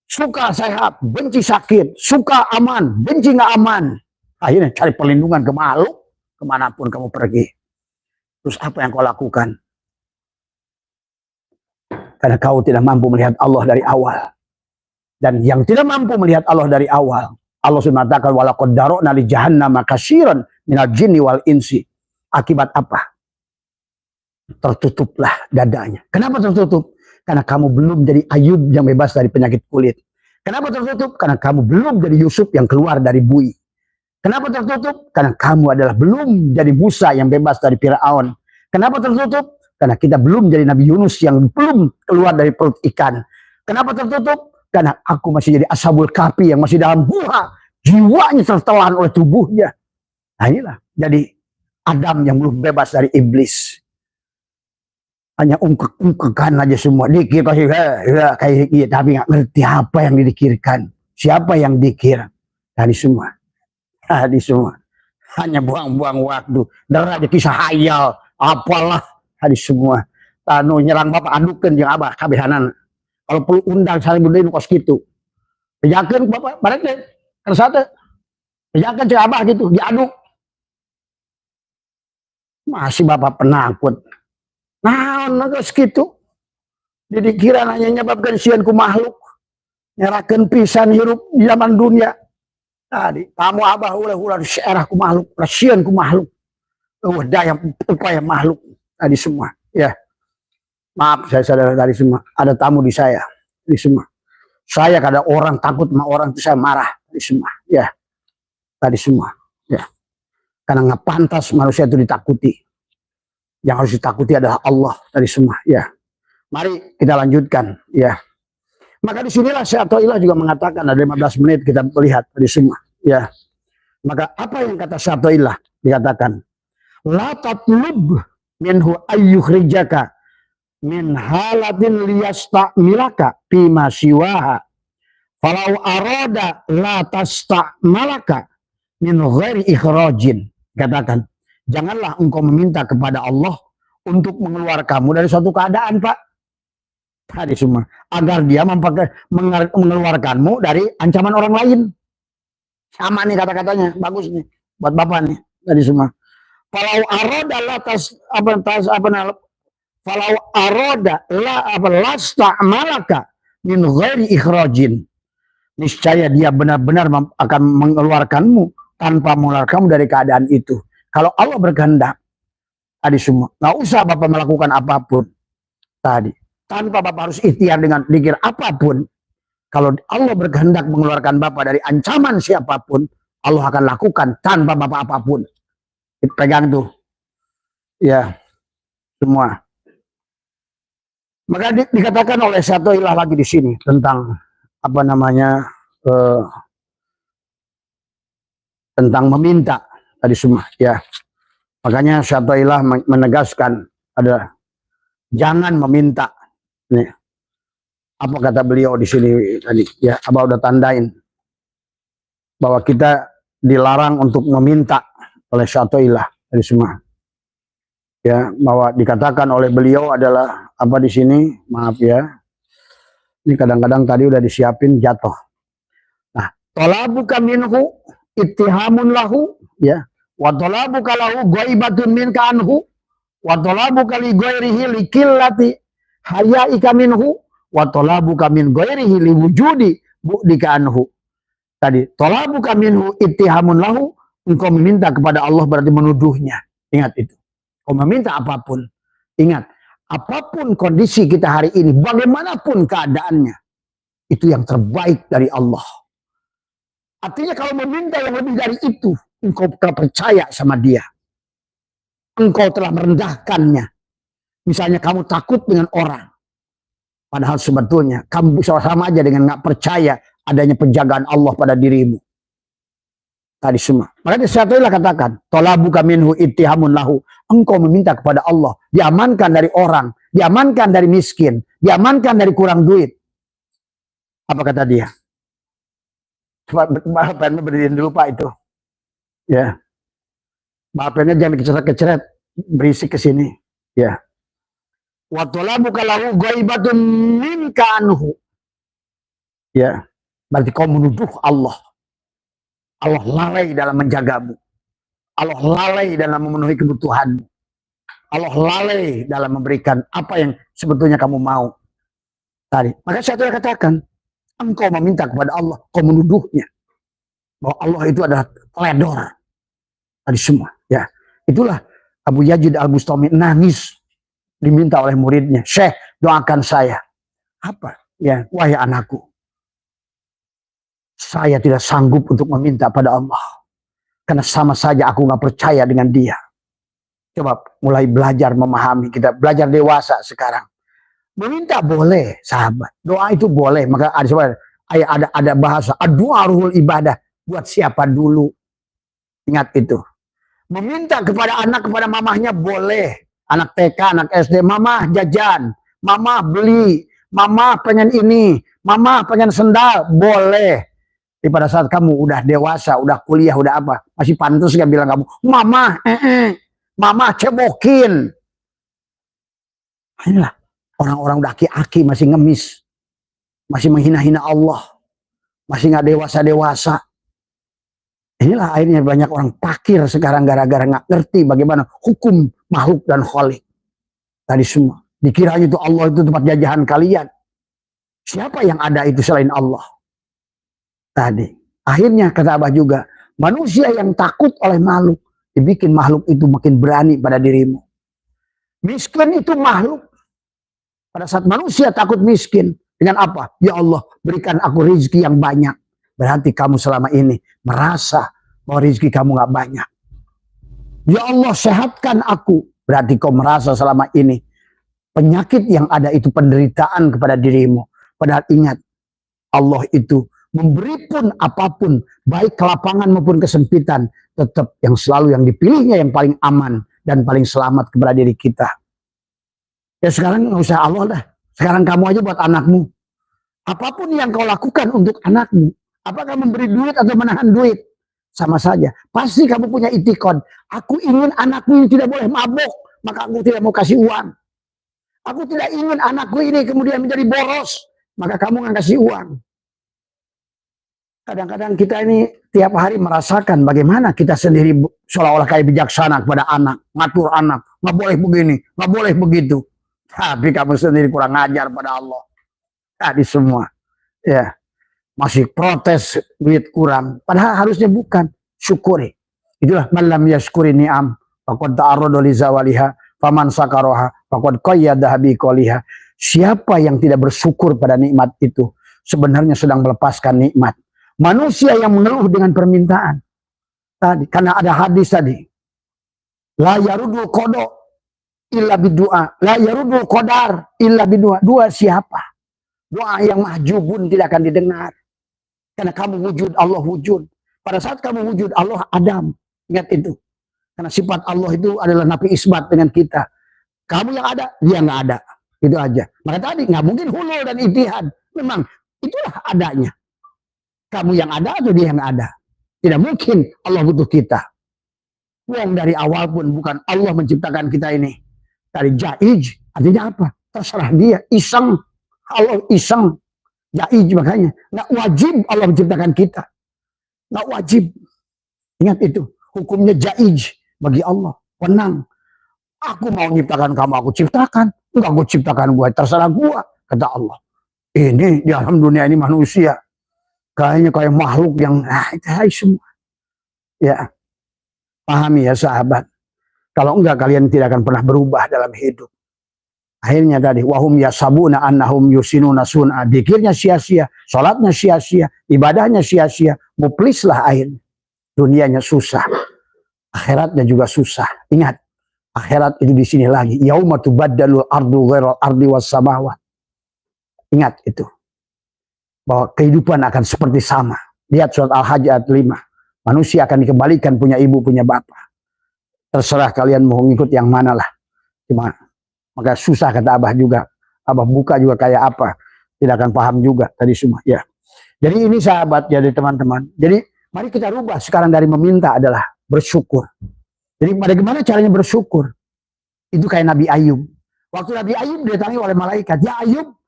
suka sehat, benci sakit, suka aman, benci nggak aman. Akhirnya cari perlindungan ke makhluk, kemanapun kamu pergi. Terus apa yang kau lakukan? Karena kau tidak mampu melihat Allah dari awal. Dan yang tidak mampu melihat Allah dari awal, Allah sudah mengatakan walaqad dara'na li jahannama katsiran minal jinni wal insi. Akibat apa? Tertutuplah dadanya. Kenapa tertutup? Karena kamu belum jadi Ayub yang bebas dari penyakit kulit. Kenapa tertutup? Karena kamu belum jadi Yusuf yang keluar dari bui. Kenapa tertutup? Karena kamu adalah belum jadi Musa yang bebas dari Firaun. Kenapa tertutup? Karena kita belum jadi Nabi Yunus yang belum keluar dari perut ikan. Kenapa tertutup? Karena aku masih jadi Ashabul Kahfi yang masih dalam gua. Jiwanya tertelan oleh tubuhnya. Nah inilah. Jadi Adam yang belum bebas dari iblis. Hanya ungkek-ungkekan aja semua. Dikir pasti kayak gitu. Tapi nggak ngerti apa yang didikirkan. Siapa yang dikir. Tadi semua. Tadi semua. Hanya buang-buang waktu. Dan aja kisah hayal. Apalah. Tadi semua. Tanu nyerang bapak adukan yang abah kabehanan. Kalau perlu undang saling berdiri kos gitu. Pejakan bapak balik deh. Kersate. Pejakan cek abah gitu. Diaduk. Masih bapak penakut. Nah, nggak segitu. Jadi kira hanya nyebabkan sianku makhluk. Nyerahkan pisan hirup di zaman dunia. Tadi, kamu abah ulah di seerah ku makhluk. Sianku makhluk. Daya upaya makhluk. Tadi semua. Ya. Maaf, saya sadar tadi semua. Ada tamu di saya. Tadi semua. Saya kada orang takut sama orang itu saya marah. Tadi semua. Ya. Tadi semua. Ya. Karena nggak pantas manusia itu ditakuti. Yang harus ditakuti adalah Allah tadi semua. Ya, mari kita lanjutkan. Ya, maka disinilah Syekh Athaillah juga mengatakan ada 15 menit kita melihat tadi semua. Ya, maka apa yang kata Syekh Athaillah dikatakan, la tatlub minhu ayyukhrijaka min halatin liyastamilaka fima siwaha falau arada la tastamalaka min ghairi ikhrajin. Katakan, janganlah engkau meminta kepada Allah untuk mengeluarkan kamu dari suatu keadaan, Pak. Tadi semua. Agar dia mengeluarkanmu dari ancaman orang lain. Sama nih kata-katanya. Bagus nih. Buat Bapak nih. Tadi semua. Falau aroda falau aroda lasta malaka min ghairi ikhrajin. Niscaya dia benar-benar akan mengeluarkanmu tanpa mengeluarkanmu dari keadaan itu. Kalau Allah berkehendak, tadi semua, nggak usah Bapak melakukan apapun. Tadi, tanpa Bapak harus ikhtiar dengan pikir apapun. Kalau Allah berkehendak mengeluarkan Bapak dari ancaman siapapun, Allah akan lakukan tanpa Bapak apapun. Pegang tuh, ya, semua. Maka dikatakan oleh Syekh Athaillah lagi di sini tentang apa namanya, tentang meminta tadi semua, ya. Makanya Syekh Athaillah menegaskan ada jangan meminta. Nih, apa kata beliau di sini tadi? Ya, Abah udah tandain bahwa kita dilarang untuk meminta oleh Syekh Athaillah tadi semua. Ya, bahwa dikatakan oleh beliau adalah apa di sini? Maaf ya. Ini kadang-kadang tadi udah disiapin jatuh. Nah, talabuka minhu ittihamun lahu, ya. Wa talabuka lahu ghaibatun minka anhu wa talabuka li ghairihi likillati hayaika minhu wa talabuka min ghairihi liwujudi bu'dika anhu. Tadi talabuka minhu ittihamun lahu, engkau meminta kepada Allah berarti menuduhnya. Ingat itu. Kau meminta apapun, ingat, apapun kondisi kita hari ini, bagaimanapun keadaannya, itu yang terbaik dari Allah. Artinya kalau meminta yang lebih dari itu, engkau telah percaya sama dia. Engkau telah merendahkannya. Misalnya kamu takut dengan orang. Padahal sebetulnya kamu bisa sama aja dengan nggak percaya adanya penjagaan Allah pada dirimu. Tadi semua. Makanya Syekh Athaillah katakan, talabuka minhu ittihamun lahu. Engkau meminta kepada Allah, diamankan dari orang, diamankan dari miskin, diamankan dari kurang duit. Apa kata dia? Bapak berdiri dulu Pak itu. Ya. Bapaknya jangan keceret-keceret, berisik ke sini. Ya. Wa talabuka lahu ghaibatun minka anhu. Ya. Berarti kau menuduh Allah. Allah lalai dalam menjagamu. Allah lalai dalam memenuhi kebutuhanmu. Allah lalai dalam memberikan apa yang sebetulnya kamu mau. Tadi. Maka saya katakan, engkau meminta kepada Allah, kau menuduhnya. Bahwa Allah itu adalah teledor. Tadi semua. Ya. Itulah Abu Yazid Al-Bustami nangis. Diminta oleh muridnya. Syekh, doakan saya. Apa? Ya, wahai anakku. Saya tidak sanggup untuk meminta pada Allah. Karena sama saja aku nggak percaya dengan dia. Coba mulai belajar memahami. Kita belajar dewasa sekarang. Meminta boleh, sahabat. Doa itu boleh. Maka ada bahasa. Doa ruhul ibadah. Buat siapa dulu. Ingat itu. Meminta kepada anak, kepada mamahnya boleh. Anak TK, anak SD, mama jajan, mama beli, mama pengen ini, mama pengen sendal, boleh. Tapi pada saat kamu udah dewasa, udah kuliah, udah apa, masih pantas gak bilang kamu, mama, mama cebokin. Inilah orang-orang udah aki-aki masih ngemis, masih menghina-hina Allah, masih nggak dewasa-dewasa. Inilah akhirnya banyak orang pakir sekarang gara-gara nggak ngerti bagaimana hukum makhluk dan khalik. Tadi semua dikiranya itu Allah itu tempat jajahan kalian. Siapa yang ada itu selain Allah? Tadi akhirnya kata Abah juga, manusia yang takut oleh makhluk dibikin makhluk itu makin berani pada dirimu. Miskin itu makhluk. Pada saat manusia takut miskin, dengan apa? Ya Allah, berikan aku rezeki yang banyak. Berarti kamu selama ini merasa bahwa rezeki kamu gak banyak. Ya Allah, sehatkan aku. Berarti kau merasa selama ini penyakit yang ada itu penderitaan kepada dirimu. Padahal ingat, Allah itu memberi pun apapun, baik kelapangan maupun kesempitan, tetap yang selalu yang dipilihnya yang paling aman dan paling selamat kepada diri kita. Ya sekarang nggak usah Allah dah. Sekarang kamu aja buat anakmu. Apapun yang kau lakukan untuk anakmu, apakah memberi duit atau menahan duit, sama saja. Pasti kamu punya itikad. Aku ingin anakku ini tidak boleh mabuk, maka aku tidak mau kasih uang. Aku tidak ingin anakku ini kemudian menjadi boros, maka kamu nggak kasih uang. Kadang-kadang kita ini tiap hari merasakan bagaimana kita sendiri seolah-olah kayak bijaksana kepada anak, ngatur anak, nggak boleh begini, nggak boleh begitu. Tapi kamu sendiri kurang ajar pada Allah. Tadi semua, ya masih protes duit kurang. Padahal harusnya bukan, syukuri. Itulah malam yashkuri ni'am, faqad ta'arrada li zawaliha, faman sakaroha, faqad qayyadaha biqoliha. Siapa yang tidak bersyukur pada nikmat itu, sebenarnya sedang melepaskan nikmat. Manusia yang mengeluh dengan permintaan. Tadi, karena ada hadis tadi. La yarudul qada illa bidua, la yarudul qadar illa bidua. Dua siapa? Doa yang mahjubun tidak akan didengar. Karena kamu wujud, Allah wujud. Pada saat kamu wujud, Allah Adam. Ingat itu. Karena sifat Allah itu adalah nafi isbat dengan kita. Kamu yang ada, dia nggak ada. Itu aja. Maka tadi nggak mungkin hulul dan itihad. Memang itulah adanya. Kamu yang ada atau dia yang ada. Tidak mungkin Allah butuh kita. Wong dari awal pun bukan Allah menciptakan kita ini. Dari jaij, artinya apa? Terserah dia, iseng. Allah iseng. Jaij makanya. Nggak wajib Allah menciptakan kita. Nggak wajib. Ingat itu. Hukumnya jaij bagi Allah. Wenang. Aku mau menciptakan kamu, aku ciptakan. Enggak aku ciptakan gue, terserah gue. Kata Allah. Ini di alam dunia ini manusia. Kayaknya kayak makhluk yang itu semua. Ya. Pahami ya sahabat. Kalau enggak kalian tidak akan pernah berubah dalam hidup. Akhirnya tadi wahum yasabuna annahum yusinuna sun'a. Dikirnya sia-sia, salatnya sia-sia, ibadahnya sia-sia, muplislah akhirnya. Dunianya susah. Akhiratnya juga susah. Ingat, akhirat itu di sini lagi. Yauma tubaddalul ardu ghairal ardi was samawat. Ingat itu. Bahwa kehidupan akan seperti sama. Lihat surat Al-Hajj ayat 5. Manusia akan dikembalikan punya ibu, punya bapak. Terserah kalian mau ngikut yang mana lah. Cuma maka susah kata Abah juga. Abah buka juga kayak apa. Tidak akan paham juga tadi semua. Ya. Jadi ini sahabat, jadi teman-teman. Jadi mari kita rubah sekarang dari meminta adalah bersyukur. Jadi bagaimana caranya bersyukur? Itu kayak Nabi Ayub. Waktu Nabi Ayub didatangi oleh malaikat. Ya Ayub,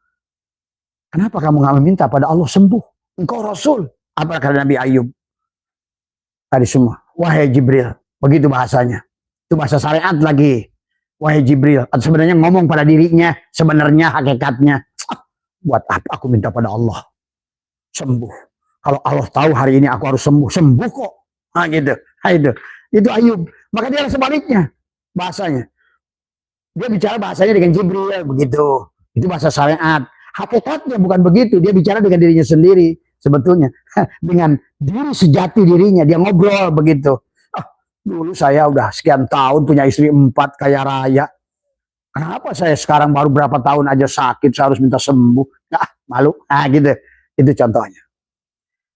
kenapa kamu gak meminta pada Allah sembuh? Engkau Rasul. Apa kata Nabi Ayub? Tadi semua. Wahai Jibril. Begitu bahasanya. Itu bahasa syariat lagi. Wahai Jibril. Atau sebenarnya ngomong pada dirinya. Sebenarnya hakikatnya. Buat apa aku minta pada Allah? Sembuh. Kalau Allah tahu hari ini aku harus sembuh. Sembuh kok. Nah gitu. Itu Ayub. Maka dia sebaliknya. Bahasanya. Dia bicara bahasanya dengan Jibril. Begitu. Itu bahasa syariat. Hakikatnya bukan begitu. Dia bicara dengan dirinya sendiri. Sebetulnya. Dengan diri sejati dirinya. Dia ngobrol begitu. Dulu saya udah sekian tahun punya istri 4 kaya raya. Kenapa saya sekarang baru berapa tahun aja sakit saya harus minta sembuh? Malu. Gitu. Itu contohnya.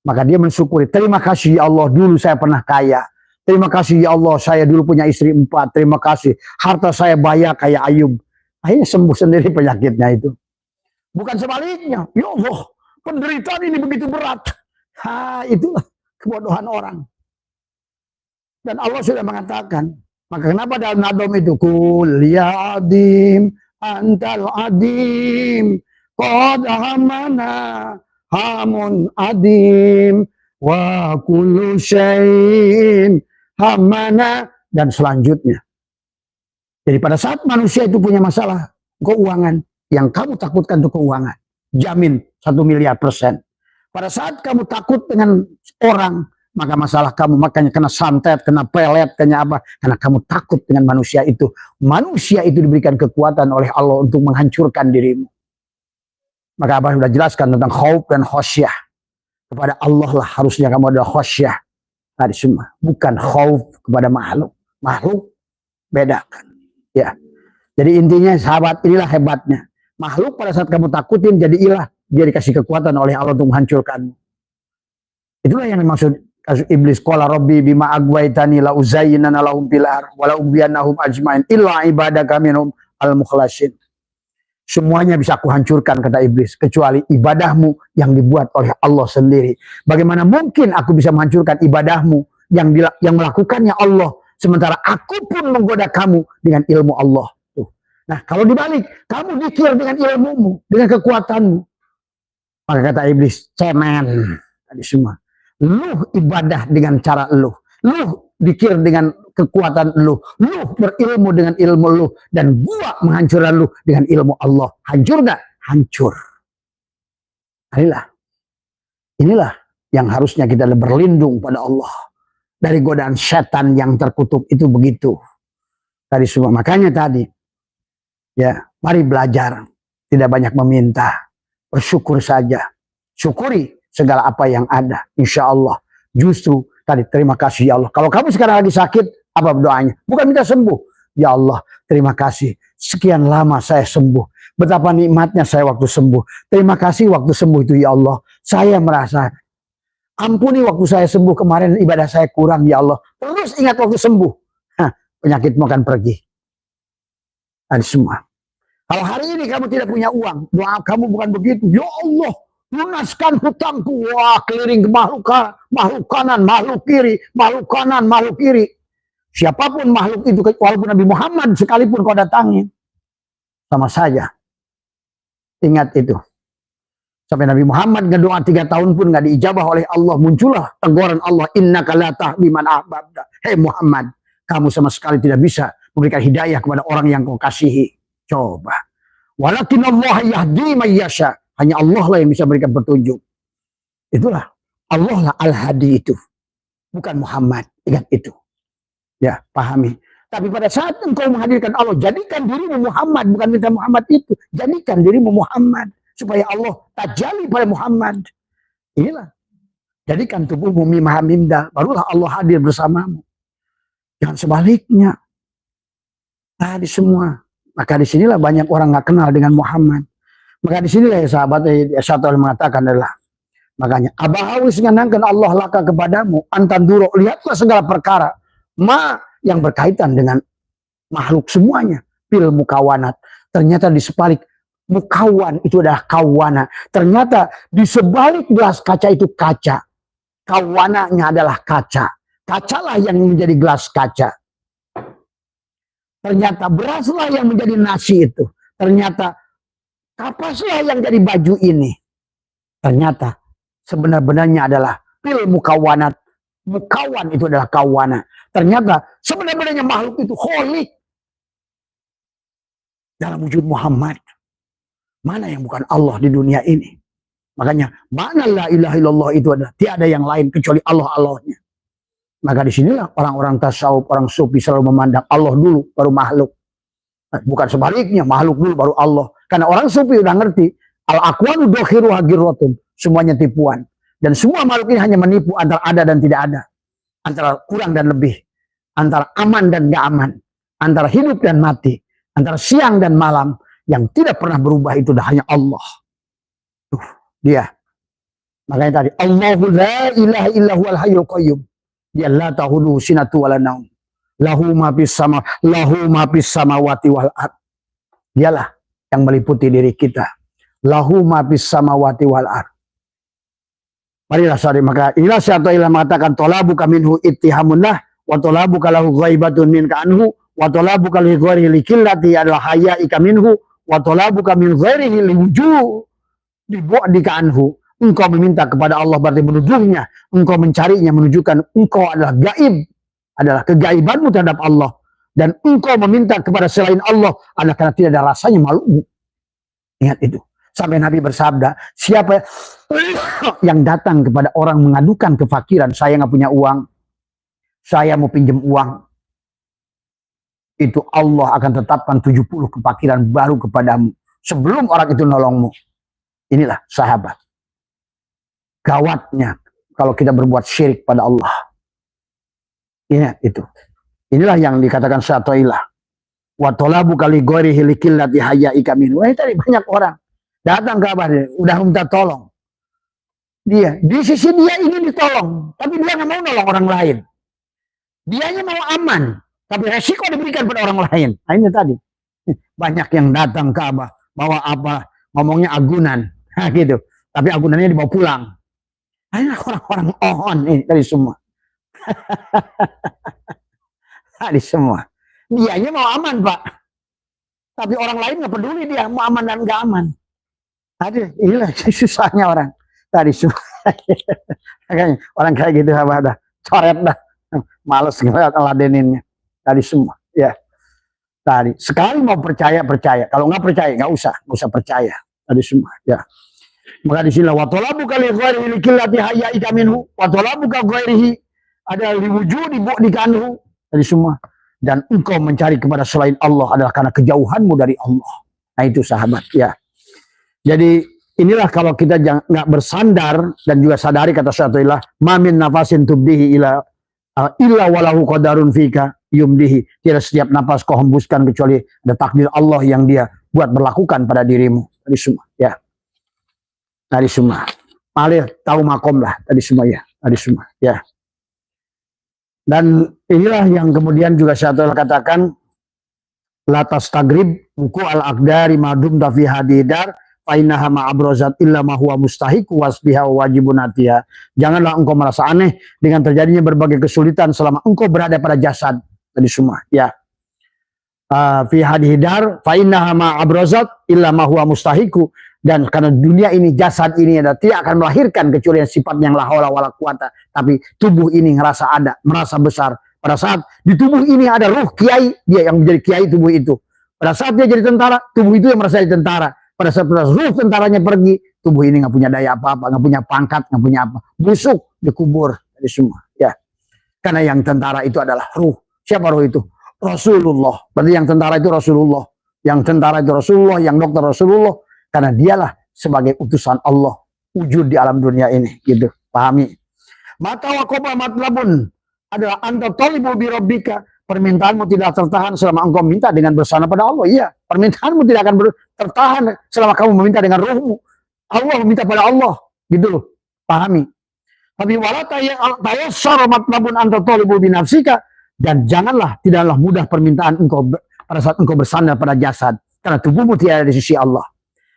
Maka dia mensyukuri. Terima kasih ya Allah, dulu saya pernah kaya. Terima kasih ya Allah, saya dulu punya istri 4. Terima kasih. Harta saya banyak kayak Ayub. Akhirnya sembuh sendiri penyakitnya itu. Bukan sebaliknya. Ya Allah, penderitaan ini begitu berat. Itulah kebodohan orang. Dan Allah sudah mengatakan. Maka kenapa dalam nadom itu? Kul ya adim, antal adim. Qad hamana hamun adim. Wa kullu syai'in hamana. Dan selanjutnya. Jadi pada saat manusia itu punya masalah keuangan, yang kamu takutkan itu keuangan, jamin 1 miliar %. Pada saat kamu takut dengan orang, maka masalah kamu makanya kena santet, kena pelet, kena apa? Karena kamu takut dengan manusia itu. Manusia itu diberikan kekuatan oleh Allah untuk menghancurkan dirimu. Maka Abah sudah jelaskan tentang khauf dan khosyah. Kepada Allah lah harusnya kamu adalah khosyah. Tadi semua, bukan khauf kepada makhluk. Makhluk bedakan. Ya, jadi intinya sahabat, inilah hebatnya. Makhluk pada saat kamu takutin jadi ilah, dia dikasih kekuatan oleh Allah untuk menghancurkanmu. Itulah yang dimaksud kasus iblis. Qala rabbi bima agwaitani la uzayyinana lahum fil ardh wa la ughwiyannahum ajmain illa ibadaka minhum al mukhlasin. Semuanya bisa aku hancurkan, kata iblis, kecuali ibadahmu yang dibuat oleh Allah sendiri. Bagaimana mungkin aku bisa menghancurkan ibadahmu yang melakukannya Allah, sementara aku pun menggoda kamu dengan ilmu Allah. Tuh. Nah, kalau dibalik, kamu dikir dengan ilmumu, dengan kekuatanmu. Maka kata iblis, cemen. Tadi semua. Lu ibadah dengan cara lu. Lu dikir dengan kekuatan lu. Lu berilmu dengan ilmu lu. Dan gua menghancurkan lu dengan ilmu Allah. Hancur gak? Hancur. Inilah yang harusnya kita berlindung pada Allah. Dari godaan setan yang terkutuk itu begitu. Tadi semua. Makanya tadi. Ya, mari belajar. Tidak banyak meminta. Bersyukur saja. Syukuri segala apa yang ada. Insya Allah. Justru tadi terima kasih ya Allah. Kalau kamu sekarang lagi sakit, apa doanya? Bukan minta sembuh. Ya Allah, terima kasih. Sekian lama saya sembuh. Betapa nikmatnya saya waktu sembuh. Terima kasih waktu sembuh itu ya Allah. Saya merasa ampuni waktu saya sembuh kemarin, ibadah saya kurang ya Allah. Terus ingat waktu sembuh. Penyakitmu akan pergi. Dan semua. Kalau hari ini kamu tidak punya uang, doa kamu bukan begitu. Ya Allah, lunaskan hutangku. Wah, keliling ke makhluk kanan, makhluk kiri, makhluk kanan, makhluk kiri. Siapapun makhluk itu, walaupun Nabi Muhammad sekalipun kau datangin, sama saja. Ingat itu. Sampai Nabi Muhammad ngedoa 3 tahun pun nggak diijabah oleh Allah. Muncullah teguran Allah, innaka la tahdi man ahbabta. Hei Muhammad, kamu sama sekali tidak bisa memberikan hidayah kepada orang yang kau kasihi. Coba. Walakin Allah yahdi man yasha. Hanya Allah lah yang bisa berikan petunjuk. Itulah. Allah lah al-hadi itu. Bukan Muhammad. Ingat itu. Ya, pahami. Tapi pada saat engkau menghadirkan Allah, jadikan dirimu Muhammad. Bukan minta Muhammad itu. Jadikan dirimu Muhammad. Supaya Allah tajali pada Muhammad. Inilah. Jadikan tubuhmu mimah minda. Barulah Allah hadir bersamamu. Jangan sebaliknya. Tadi semua. Maka disinilah banyak orang gak kenal dengan Muhammad. Maka disinilah ya sahabat, satu yang mengatakan adalah. Makanya. Abahawis nganangkan Allah laka kepadamu. Antanduro. Lihatlah segala perkara. Yang berkaitan dengan makhluk semuanya. Pil mukawanat. Ternyata di sebalik mukawan itu adalah kawana. Ternyata di sebalik gelas kaca itu kaca. Kawananya adalah kaca. Kacalah yang menjadi gelas kaca. Ternyata beraslah yang menjadi nasi itu. Ternyata kapaslah yang jadi baju ini. Ternyata sebenar-benarnya adalah pil mukawanat. Mukawan itu adalah kawana. Ternyata sebenar-benarnya makhluk itu kholik. Dalam wujud Muhammad. Mana yang bukan Allah di dunia ini? Makanya, mana la ilaha illallah itu adalah tiada yang lain kecuali Allah-Allahnya. Maka disinilah orang-orang tasawuf, orang sufi selalu memandang Allah dulu, baru makhluk. Bukan sebaliknya, makhluk dulu, baru Allah. Karena orang sufi udah ngerti, al-aqwanu dokhiru hagirrotun, semuanya tipuan. Dan semua makhluk ini hanya menipu antara ada dan tidak ada. Antara kurang dan lebih. Antara aman dan gak aman. Antara hidup dan mati. Antara siang dan malam. Yang tidak pernah berubah itu dah hanya Allah. Dia. Makanya tadi. Allahu la ilaha illa huwal hayyul qayyum. Dia la tahulu sinatu wala naum. Lahu ma fis samawati wal ard. Dialah yang meliputi diri kita. Lahu ma fis samawati wal ard. Marilah saudari, maka inilah syaitan ilah mengatakan tolabuka minhu ittihamunlah wa tolabuka lahu ghaibatun minka anhu wa tolabuka li ghairihi likillati adalah hayaika minhu wa tolabuka min ghairihi liwujuh dibu'dika anhu. Engkau meminta kepada Allah berarti menuduhnya, engkau mencarinya menunjukkan engkau adalah gaib, adalah kegaibanmu terhadap Allah, dan engkau meminta kepada selain Allah adalah karena tidak ada rasanya malu. Ingat itu. Sampai Nabi bersabda, siapa yang datang kepada orang mengadukan kefakiran, saya nggak punya uang, saya mau pinjam uang, itu Allah akan tetapkan 70 kefakiran baru kepadamu sebelum orang itu nolongmu. Inilah sahabat. Gawatnya kalau kita berbuat syirik pada Allah. Ingat itu. Inilah yang dikatakan syaitan. Wa talabu kali ghairihi likillati hayaika minhu. Tadi banyak orang datang ke Abah, udah minta tolong. Dia di sisi dia ingin ditolong, tapi dia nggak mau nolong orang lain. Dianya mau aman, tapi resiko diberikan pada orang lain. Nah, ini tadi banyak yang datang ke Abah bawa apa, ngomongnya agunan, nah, gitu. Tapi agunannya dibawa pulang. Ini orang-orang ohon ini tadi semua. Tadi semua. Dianya mau aman, Pak. Tapi orang lain nggak peduli dia mau aman dan nggak aman. Aduh, inilah susahnya orang. Tadi semua. Orang kayak gitu apa dah. Coret dah. Males ngeliat ladeninnya. Tadi semua. Ya. Tadi. Sekali mau percaya, percaya. Kalau nggak percaya, nggak usah percaya. Tadi semua. Ya. Maka di sini wa talabuka li ghairihi likillati hayaika minhu wa talabuka ghairihi ada liwujudi bu'dikanhu dari semua, dan engkau mencari kepada selain Allah adalah karena kejauhanmu dari Allah. Nah itu sahabat ya. Jadi inilah kalau kita nggak bersandar dan juga sadari kata syaitan, mamin nafasin tubdihi illa walahu qadarun fika yumdihi. Tidak setiap nafas kau hembuskan kecuali ada takdir Allah yang dia buat berlakukan pada dirimu. Tadi semua ya. Tadi semua. Malih tahu makom lah. Tadi semua ya. Tadi semua ya. Dan inilah yang kemudian juga syaitan katakan la tastagrib buku al-aqdari madum dafi hadidar fa innaha ma'abrozat illa ma huwa mustahiq wasbiha wajibun atiha. Janganlah engkau merasa aneh dengan terjadinya berbagai kesulitan selama engkau berada pada jasad. Tadi semua ya. Fi hadidar fa innaha ma'abrozat illa ma huwa mustahiq. Dan karena dunia ini, jasad ini tidak akan melahirkan kecuali sifat yang la haula wala quwata. Tapi tubuh ini ngerasa ada, merasa besar. Pada saat di tubuh ini ada ruh kiai, dia yang menjadi kiai tubuh itu. Pada saat dia jadi tentara, tubuh itu yang merasa jadi tentara. Pada saat ruh tentaranya pergi, tubuh ini nggak punya daya apa-apa, nggak punya pangkat, nggak punya apa. Busuk, dikubur, dari semua. Ya, karena yang tentara itu adalah ruh. Siapa ruh itu? Rasulullah. Berarti yang tentara itu Rasulullah. Yang tentara itu Rasulullah, yang dokter Rasulullah. Karena dialah sebagai utusan Allah wujud di alam dunia ini, gitu. Pahami? Mata waqoba matlabun adalah anta tolibu bi rabbika. Permintaanmu tidak tertahan selama engkau minta dengan bersandar pada Allah. Iya, permintaanmu tidak akan tertahan selama kamu meminta dengan ruhmu. Allah meminta pada Allah, gitu loh. Pahami? Tapi wala tayassara matlabun anta tolibu bi nafsika, dan janganlah, tidaklah mudah permintaan engkau pada saat engkau bersandar pada jasad, karena tubuhmu tidak ada di sisi Allah.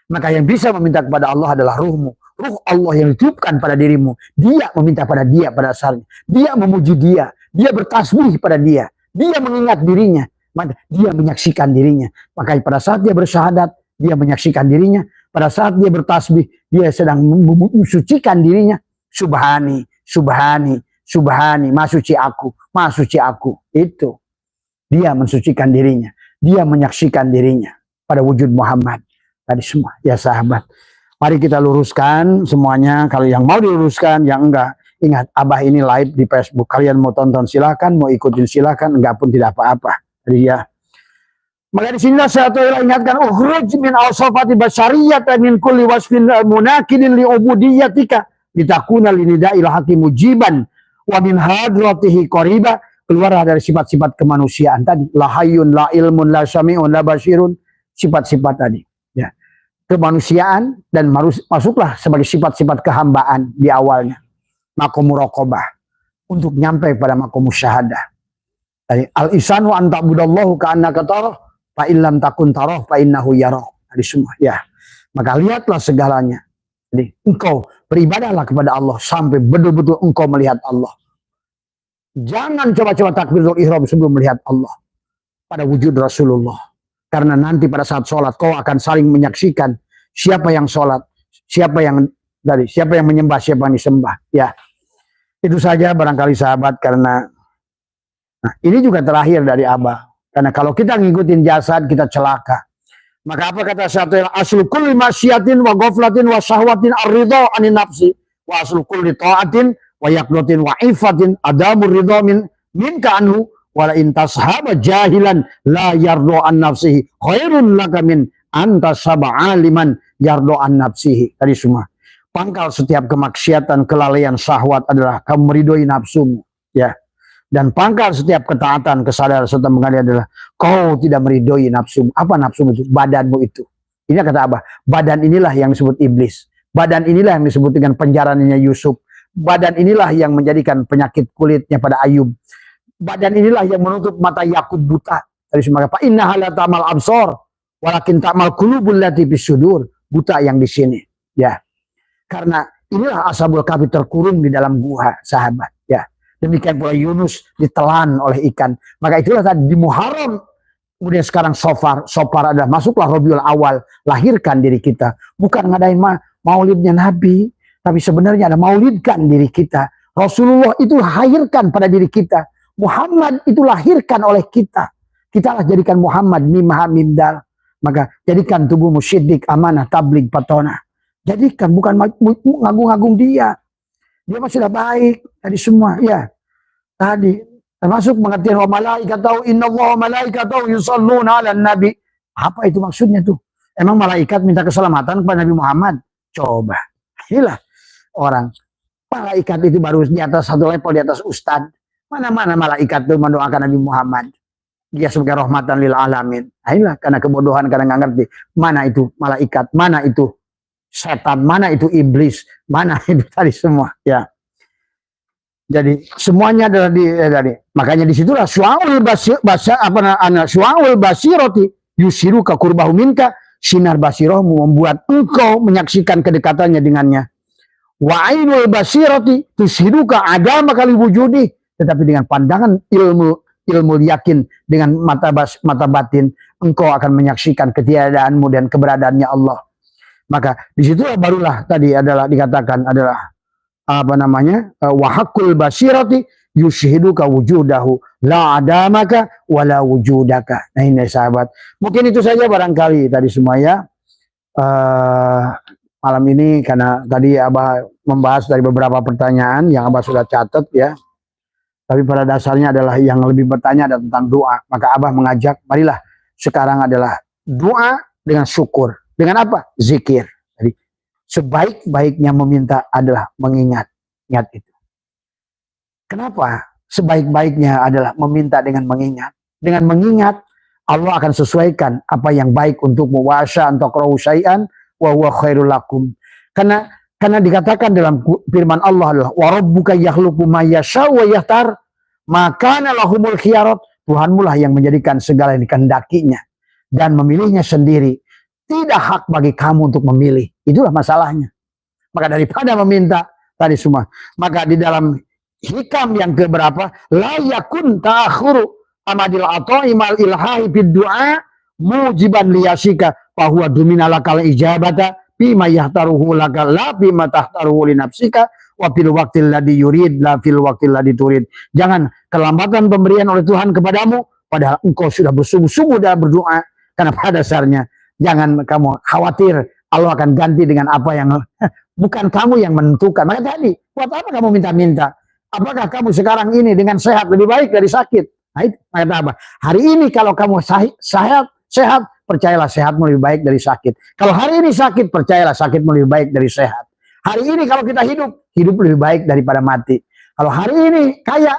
Maka yang bisa meminta kepada Allah adalah ruhmu. Ruh Allah yang ditiupkan pada dirimu. Dia meminta pada dia pada dasarnya. Dia memuji dia. Dia bertasbih pada dia. Dia mengingat dirinya. Maka dia menyaksikan dirinya. Maka pada saat dia bersyahadat, dia menyaksikan dirinya. Pada saat dia bertasbih, dia sedang mensucikan dirinya. Subhani, subhani, subhani. Maha suci aku, maha suci aku. Itu. Dia mensucikan dirinya. Dia menyaksikan dirinya pada wujud Muhammad. Tadi semua ya sahabat, mari kita luruskan semuanya. Kalau yang mau diluruskan, yang enggak, ingat Abah ini live di Facebook, kalian mau tonton silakan, mau ikutin silakan, enggak pun tidak apa-apa. Jadi ya, maka di sini saya ingatkan, ukhruj min awsafati basyariyata min kulli wasfin munakidin li ubudiyatika litakuna linida'il haqi mujiban wa min hadratihi qariba. Keluarlah dari sifat-sifat kemanusiaan tadi, la hayyun, la ilmun, la syami'un, la basyirun, sifat-sifat tadi. Ya, kemanusiaan, dan masuklah sebagai sifat-sifat kehambaan di awalnya. Maqam muraqabah. untuk nyampe pada makom syahadah. Al-ihsanu an ta'budallahu ka'annaka tarah fa illam takun tarah fa innahu yarah. Tadi semua ya. Maka lihatlah segalanya. Jadi engkau beribadahlah kepada Allah sampai betul-betul engkau melihat Allah. Jangan coba-coba takbiratul ihram sebelum melihat Allah pada wujud Rasulullah. Karena nanti pada saat sholat kau akan saling menyaksikan siapa yang sholat, siapa yang menyembah, siapa yang disembah. Ya, itu saja barangkali sahabat, karena ini juga terakhir dari Abah. Karena kalau kita ngikutin jasad kita celaka. Maka apa kata satu yang aslu kulli masyiatin wa ghaflatin wa syahwatin ar-ridha anin nafsi wa aslu kulli ta'atin wa yaqdatin wa ifatin adamur ridha minka anhu wa la in tashaba jahilan la yardo an nafsihi khairun laka min antasaba aliman yardo an nafsihi. Tadi semua. Pangkal setiap kemaksiatan, kelalaian, syahwat adalah kamu meridhoi nafsumu, ya. Dan pangkal setiap ketaatan, kesadaran serta mengenai adalah kau tidak meridhoi nafsumu. Apa nafsumu itu? Badanmu itu. Ini kata Abah, badan inilah yang disebut iblis. Badan inilah yang disebut dengan penjaranya Yusuf. Badan inilah yang menjadikan penyakit kulitnya pada Ayub. Badan inilah yang menutup mata Yakub buta. Dari semua apa? Innaha la ta'mal absar walakin ta'mal qulubul lati fis-sudur. Buta yang di sini, ya. Karena inilah Ashabul Kahfi terkurung di dalam gua, sahabat, ya. Demikian pula Yunus ditelan oleh ikan. Maka itulah tadi di Muharram. Kemudian sekarang Sofar adalah masuklah Rabiul Awal, lahirkan diri kita. Bukan ngadain maulidnya Nabi, tapi sebenarnya ada maulidkan diri kita. Rasulullah itu lahirkan pada diri kita. Muhammad itu lahirkan oleh kita. Kita lah jadikan Muhammad mimah mimdal. Maka jadikan tubuhmu siddiq, amanah, tabligh, patona. Jadikan, bukan ngagung-ngagung dia. Dia masih sudah baik tadi semua, ya. Tadi termasuk pengertian wa malaikatahu innallaha malaikatahu yusholluna 'alan nabi. Apa itu maksudnya tuh? Emang malaikat minta keselamatan kepada Nabi Muhammad? Coba. Inilah orang. Malaikat itu baru di atas satu level, di atas ustad. Mana-mana malaikat itu mendoakan Nabi Muhammad. Dia sebagai rahmatan lil alamin. Inilah karena kebodohan, karena nggak ngerti. Mana itu malaikat, mana itu setan, mana itu iblis, mana itu tadi semua, ya. Jadi semuanya adalah makanya disitulah syu'aul basiroti yusiru ka qurbahu minka, sinar basirahmu membuat engkau menyaksikan kedekatannya dengannya. Wa ainul basiroti tusiru ka adama kali wujudi, tetapi dengan pandangan ilmu yakin dengan mata batin engkau akan menyaksikan ketiadaanmu dan keberadaannya Allah. Maka disitulah barulah tadi adalah dikatakan adalah apa namanya, wahakul basirati yushhiduka wujudahu la adamaka wala wujudaka. Nah ini sahabat, mungkin itu saja barangkali tadi semua, ya. Malam ini karena tadi Abah membahas dari beberapa pertanyaan yang Abah sudah catat, ya. Tapi pada dasarnya adalah yang lebih bertanya adalah tentang doa. Maka Abah mengajak, marilah sekarang adalah doa dengan syukur. Dengan apa? Zikir. Jadi sebaik-baiknya meminta adalah mengingat. Ingat itu. Kenapa? Sebaik-baiknya adalah meminta dengan mengingat. Dengan mengingat, Allah akan sesuaikan apa yang baik untukmu. Wa asya an takrahu syai'an wa huwa khairul lakum. Karena dikatakan dalam firman Allah adalah wa rabbuka yakhluqu ma yasha wa yahtar maka lahumul khiyarat. Tuhanmu lah yang menjadikan segala yang dikehendakinya dan memilihnya sendiri. Tidak hak bagi kamu untuk memilih. Itulah masalahnya. Maka daripada meminta tadi semua, maka di dalam hikam yang keberapa, la yakun ta'khuru amadil ata'i mal ilhahi bid du'a mujiban liyasika fa huwa dumina lakal ijabata bima yahtaruhu lakal la bima tahtaruhu li nafsika wa fil waqtil ladzi yurid la fil waqtil ladzi turid. Jangan kelambatan pemberian oleh Tuhan kepadamu padahal engkau sudah bersungguh-sungguh dalam berdoa, karena pada dasarnya jangan kamu khawatir Allah akan ganti dengan apa yang bukan kamu yang menentukan. Maka tadi, buat apa kamu minta-minta? Apakah kamu sekarang ini dengan sehat lebih baik dari sakit? Nah itu, kata apa? Hari ini kalau kamu sehat, percayalah sehatmu lebih baik dari sakit. Kalau hari ini sakit, percayalah sakitmu lebih baik dari sehat. Hari ini kalau kita hidup lebih baik daripada mati. Kalau hari ini kaya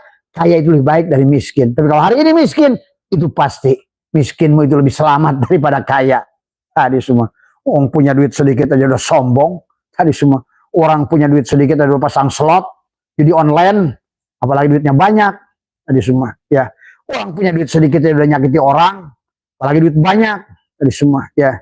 itu lebih baik dari miskin. Tapi kalau hari ini miskin, itu pasti miskinmu itu lebih selamat daripada kaya. Tadi semua, orang punya duit sedikit aja udah sombong. Tadi semua, orang punya duit sedikit aja udah pasang slot, jadi online. apalagi duitnya banyak, tadi semua. Ya, orang punya duit sedikit ya udah nyakiti orang, apalagi duit banyak, tadi semua. Ya,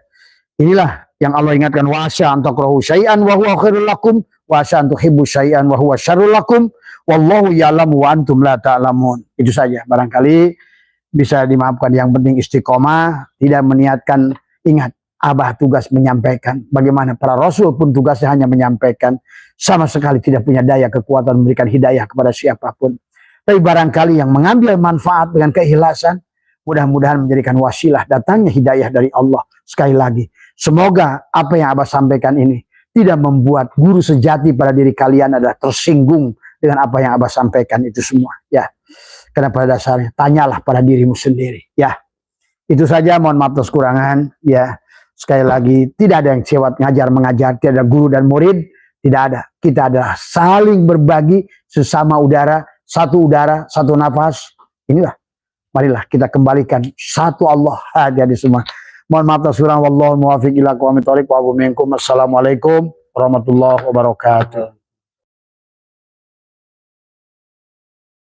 inilah yang Allah ingatkan, wa asa an takrahu syai'an wa huwa khairul lakum wa asa an tuhibbu syai'an wa huwa syarrul lakum wallahu ya'lamu wa antum la ta'lamun. Itu saja, barangkali bisa dimaafkan. Yang penting istiqomah, tidak meniatkan. Ingat, Abah tugas menyampaikan. Bagaimana para rasul pun tugasnya hanya menyampaikan. Sama sekali tidak punya daya kekuatan memberikan hidayah kepada siapapun. Tapi barangkali yang mengambil manfaat dengan keikhlasan, mudah-mudahan menjadikan wasilah datangnya hidayah dari Allah. Sekali lagi, semoga apa yang Abah sampaikan ini tidak membuat guru sejati pada diri kalian adalah tersinggung dengan apa yang Abah sampaikan itu semua. Ya, karena pada dasarnya tanyalah pada dirimu sendiri. Ya, itu saja. Mohon maaf atas kekurangan. Ya, sekali lagi, tidak ada yang cewat ngajar mengajar, tidak ada guru dan murid, tidak ada. Kita adalah saling berbagi sesama udara, satu nafas. Inilah, marilah kita kembalikan satu Allah aja di semua. Mohon maaf atas kekurangan. Wallahu muwaffiq ila aqwamit thoriq wa minkum. Assalamualaikum warahmatullahi wabarakatuh.